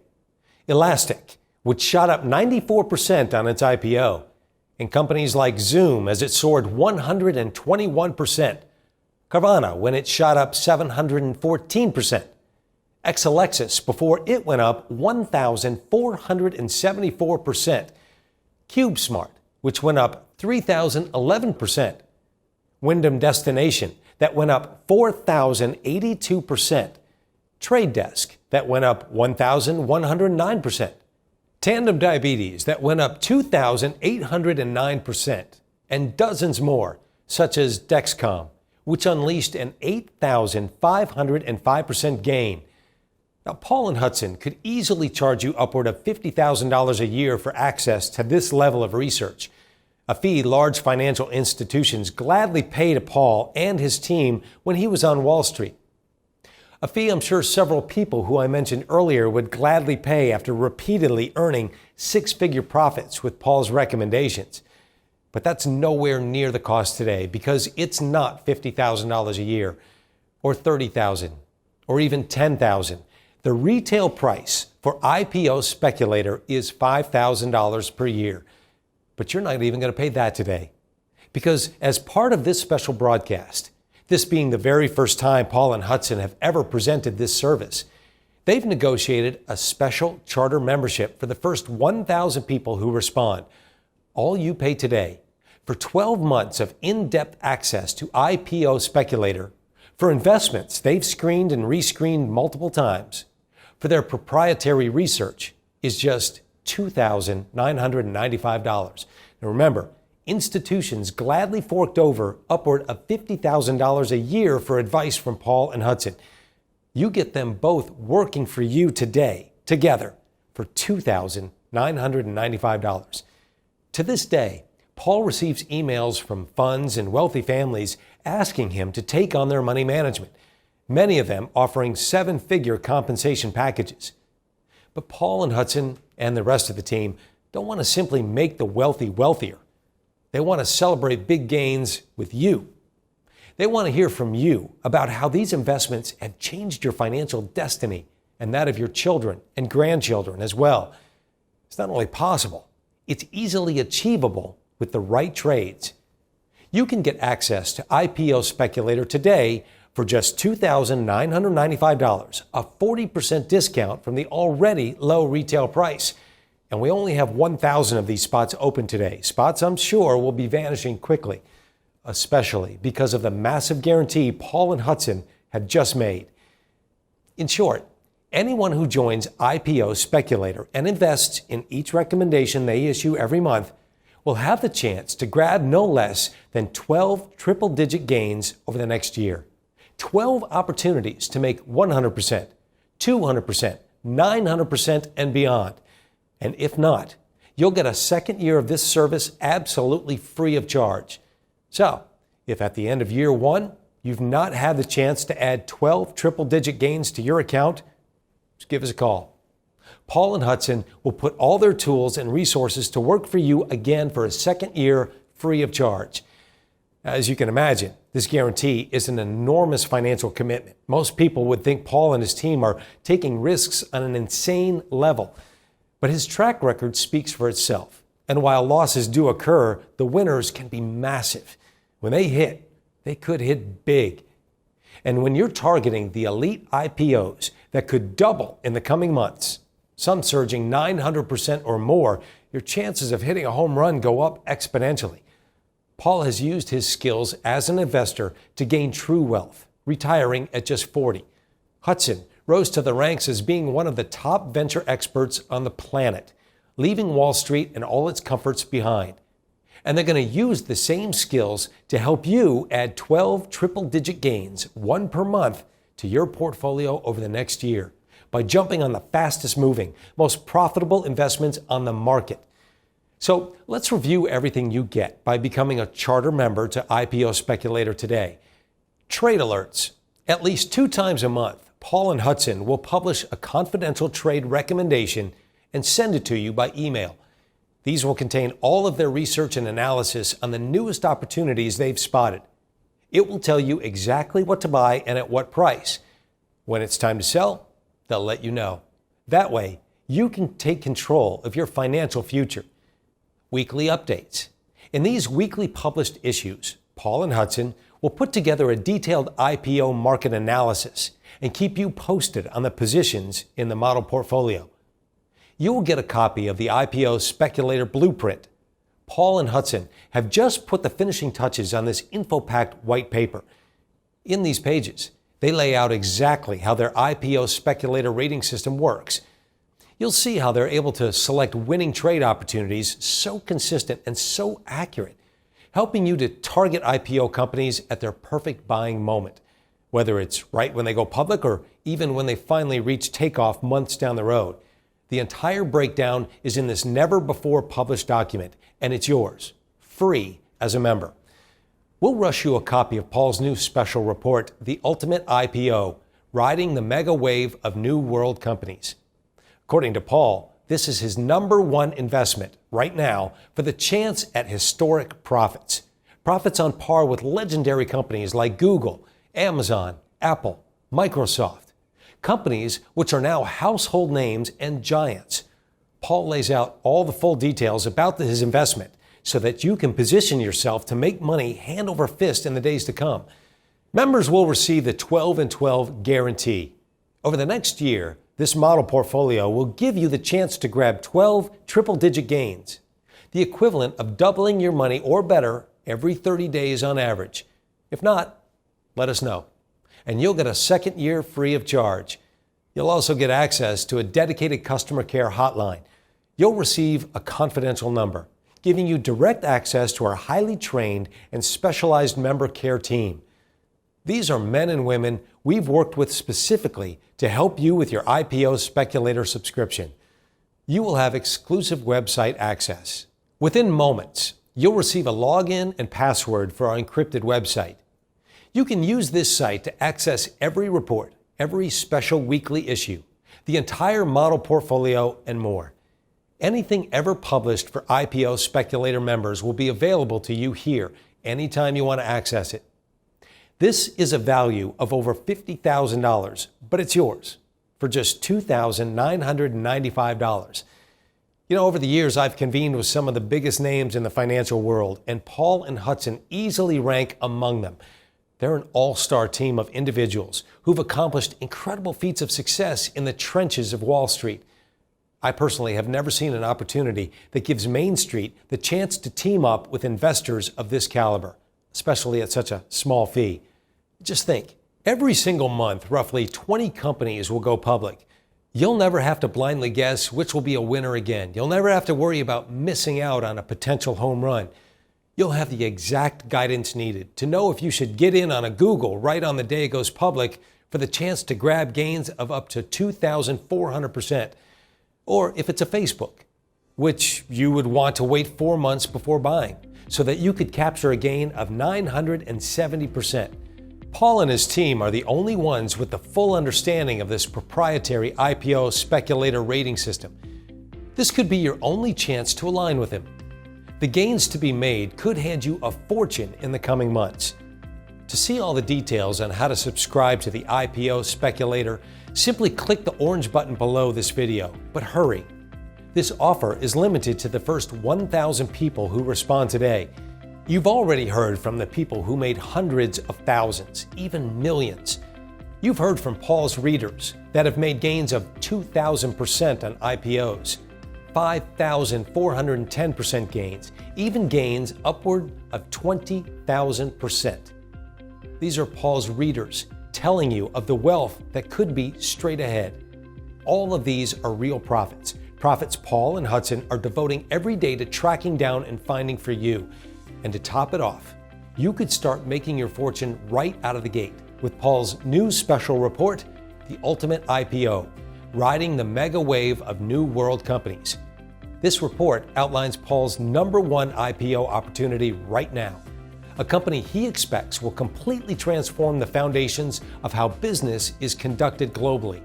Elastic, which shot up 94% on its IPO, and companies like Zoom as it soared 121%, Carvana when it shot up 714%, Exelixis before it went up 1,474%, CubeSmart, which went up 3,011%, Wyndham Destination, that went up 4,082%, Trade Desk, that went up 1,109%, Tandem Diabetes, that went up 2,809%, and dozens more, such as Dexcom, which unleashed an 8,505% gain. Now, Paul and Hudson could easily charge you upward of $50,000 a year for access to this level of research, a fee large financial institutions gladly pay to Paul and his team when he was on Wall Street. A fee I'm sure several people who I mentioned earlier would gladly pay after repeatedly earning six-figure profits with Paul's recommendations. But that's nowhere near the cost today, because it's not $50,000 a year or $30,000 or even $10,000. The retail price for IPO Speculator is $5,000 per year. But you're not even going to pay that today, because as part of this special broadcast, this being the very first time Paul and Hudson have ever presented this service, they've negotiated a special charter membership for the first 1,000 people who respond. All you pay today for 12 months of in-depth access to IPO Speculator, for investments they've screened and rescreened multiple times, for their proprietary research, is just $2,995. Now remember, institutions gladly forked over upward of $50,000 a year for advice from Paul and Hudson. You get them both working for you today, together, for $2,995. To this day, Paul receives emails from funds and wealthy families asking him to take on their money management, many of them offering seven-figure compensation packages. But Paul and Hudson and the rest of the team don't want to simply make the wealthy wealthier. They want to celebrate big gains with you. They want to hear from you about how these investments have changed your financial destiny and that of your children and grandchildren as well. It's not only possible, it's easily achievable with the right trades. You can get access to IPO Speculator today for just $2,995, a 40% discount from the already low retail price. And we only have 1,000 of these spots open today, spots I'm sure will be vanishing quickly, especially because of the massive guarantee Paul and Hudson have just made. In short, anyone who joins IPO Speculator and invests in each recommendation they issue every month will have the chance to grab no less than 12 triple-digit gains over the next year. 12 opportunities to make 100%, 200%, 900%, and beyond. And if not, you'll get a second year of this service absolutely free of charge. So, if at the end of year one, you've not had the chance to add 12 triple-digit gains to your account, just give us a call. Paul and Hudson will put all their tools and resources to work for you again for a second year free of charge. As you can imagine, this guarantee is an enormous financial commitment. Most people would think Paul and his team are taking risks on an insane level. But his track record speaks for itself. And while losses do occur, the winners can be massive. When they hit, they could hit big. And when you're targeting the elite IPOs that could double in the coming months, some surging 900% or more, your chances of hitting a home run go up exponentially. Paul has used his skills as an investor to gain true wealth, retiring at just 40. Hudson rose to the ranks as being one of the top venture experts on the planet, leaving Wall Street and all its comforts behind. And they're going to use the same skills to help you add 12 triple-digit gains, one per month, to your portfolio over the next year by jumping on the fastest-moving, most profitable investments on the market. So let's review everything you get by becoming a charter member to IPO Speculator today. Trade alerts. At least 2 times a month, Paul and Hudson will publish a confidential trade recommendation and send it to you by email. These will contain all of their research and analysis on the newest opportunities they've spotted. It will tell you exactly what to buy and at what price. When it's time to sell, they'll let you know. That way, you can take control of your financial future. Weekly updates. In these weekly published issues, Paul and Hudson will put together a detailed IPO market analysis and keep you posted on the positions in the model portfolio. You will get a copy of the IPO Speculator Blueprint. Paul and Hudson have just put the finishing touches on this info-packed white paper. In these pages, they lay out exactly how their IPO Speculator rating system works. You'll see how they're able to select winning trade opportunities so consistent and so accurate, helping you to target IPO companies at their perfect buying moment, whether it's right when they go public or even when they finally reach takeoff months down the road. The entire breakdown is in this never-before-published document, and it's yours, free as a member. We'll rush you a copy of Paul's new special report, The Ultimate IPO, Riding the Mega Wave of New World Companies. According to Paul, this is his #1 investment right now for the chance at historic profits. Profits on par with legendary companies like Google, Amazon, Apple, Microsoft. Companies which are now household names and giants. Paul lays out all the full details about his investment so that you can position yourself to make money hand over fist in the days to come. Members will receive the 12 and 12 guarantee. Over the next year, this model portfolio will give you the chance to grab 12 triple-digit gains, the equivalent of doubling your money or better every 30 days on average. If not, let us know, and you'll get a second year free of charge. You'll also get access to a dedicated customer care hotline. You'll receive a confidential number, giving you direct access to our highly trained and specialized member care team. These are men and women we've worked with specifically to help you with your IPO Speculator subscription. You will have exclusive website access. Within moments, you'll receive a login and password for our encrypted website. You can use this site to access every report, every special weekly issue, the entire model portfolio, and more. Anything ever published for IPO Speculator members will be available to you here anytime you want to access it. This is a value of over $50,000, but it's yours for just $2,995. You know, over the years, I've convened with some of the biggest names in the financial world, and Paul and Hudson easily rank among them. They're an all-star team of individuals who've accomplished incredible feats of success in the trenches of Wall Street. I personally have never seen an opportunity that gives Main Street the chance to team up with investors of this caliber, especially at such a small fee. Just think, every single month, roughly 20 companies will go public. You'll never have to blindly guess which will be a winner again. You'll never have to worry about missing out on a potential home run. You'll have the exact guidance needed to know if you should get in on a Google right on the day it goes public for the chance to grab gains of up to 2,400%. Or if it's a Facebook, which you would want to wait 4 months before buying so that you could capture a gain of 970%. Paul and his team are the only ones with the full understanding of this proprietary IPO Speculator rating system. This could be your only chance to align with him. The gains to be made could hand you a fortune in the coming months. To see all the details on how to subscribe to the IPO Speculator, simply click the orange button below this video. But hurry! This offer is limited to the first 1,000 people who respond today. You've already heard from the people who made hundreds of thousands, even millions. You've heard from Paul's readers that have made gains of 2,000% on IPOs, 5,410% gains, even gains upward of 20,000%. These are Paul's readers telling you of the wealth that could be straight ahead. All of these are real profits. Profits Paul and Hudson are devoting every day to tracking down and finding for you. And to top it off, you could start making your fortune right out of the gate with Paul's new special report, The Ultimate IPO, Riding the Mega Wave of New World Companies. This report outlines Paul's #1 IPO opportunity right now, a company he expects will completely transform the foundations of how business is conducted globally,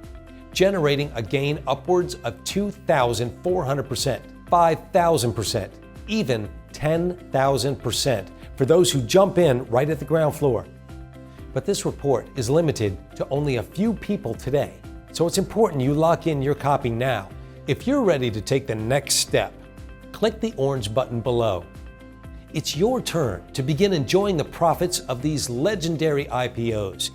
generating a gain upwards of 2,400%, 5,000%, even 10,000% for those who jump in right at the ground floor. But this report is limited to only a few people today, so it's important you lock in your copy now. If you're ready to take the next step, click the orange button below. It's your turn to begin enjoying the profits of these legendary IPOs.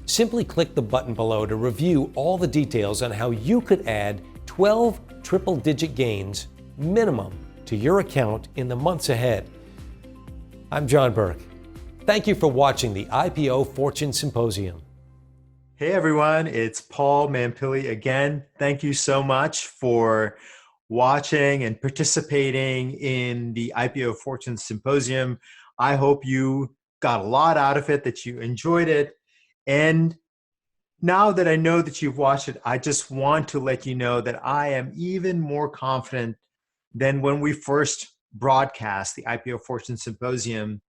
Simply click the button below to review all the details on how you could add 12 triple-digit gains minimum to your account in the months ahead. I'm John Burke. Thank you for watching the IPO Fortunes Symposium. Hey everyone, it's Paul Mampilli again. Thank you so much for watching and participating in the IPO Fortunes Symposium. I hope you got a lot out of it, that you enjoyed it. And now that I know that you've watched it, I just want to let you know that I am even more confident than when we first broadcast the IPO Fortunes Symposium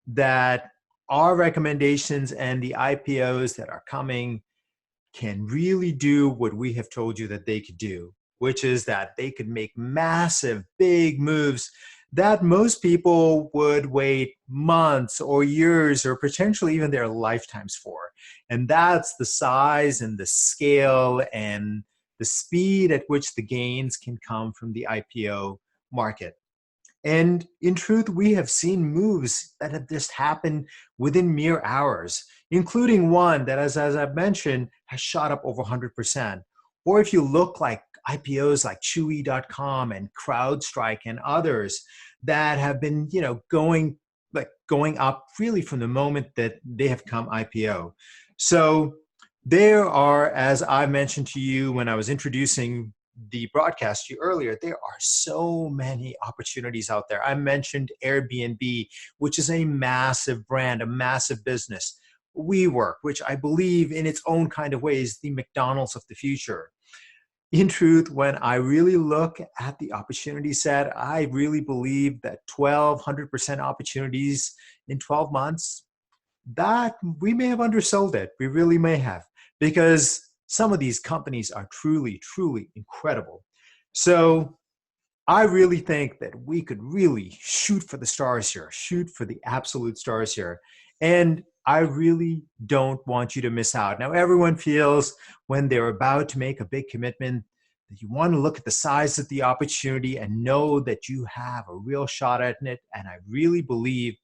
that our recommendations and the IPOs that are coming can really do what we have told you that they could do, which is that they could make massive, big moves that most people would wait months or years or potentially even their lifetimes for. And that's the size and the scale and the speed at which the gains can come from the IPO market. And in truth, we have seen moves that have just happened within mere hours, including one that, as I've mentioned, has shot up over 100%. Or if you look like IPOs like Chewy.com and CrowdStrike and others that have been, going up really from the moment that they have come IPO. So there are, as I mentioned to you when I was introducing the broadcast to you earlier, there are so many opportunities out there. I mentioned Airbnb, which is a massive brand, a massive business. WeWork, which I believe in its own kind of way is the McDonald's of the future. in truth, when I really look at the opportunity set, I really believe that 1,200% opportunities in 12 months, that we may have undersold it. We really may have, because some of these companies are truly, truly incredible. So I really think that we could really shoot for the stars here, shoot for the absolute stars here. And I really don't want you to miss out. Now, everyone feels when they're about to make a big commitment that you want to look at the size of the opportunity and know that you have a real shot at it. And I really believe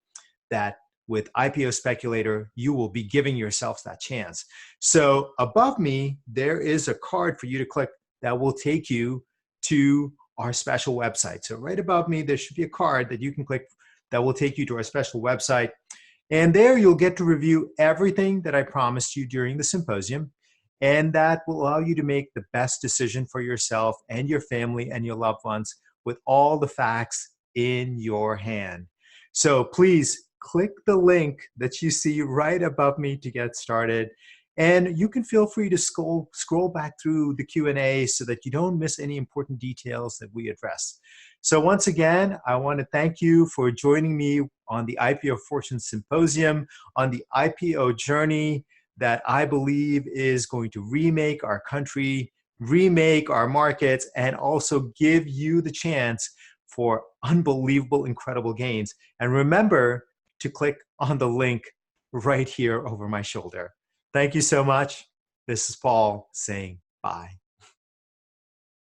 that with IPO Speculator, you will be giving yourselves that chance. So above me, there is a card for you to click that will take you to our special website. So right above me, there should be a card that you can click that will take you to our special website. And there you'll get to review everything that I promised you during the symposium. And that will allow you to make the best decision for yourself and your family and your loved ones with all the facts in your hand. So please click the link that you see right above me to get started. And you can feel free to scroll back through the Q&A so that you don't miss any important details that we address. So once again, I want to thank you for joining me on the IPO Fortunes Symposium, on the IPO journey that I believe is going to remake our country, remake our markets, and also give you the chance for unbelievable, incredible gains. And remember to click on the link right here over my shoulder. Thank you so much. This is Paul saying bye.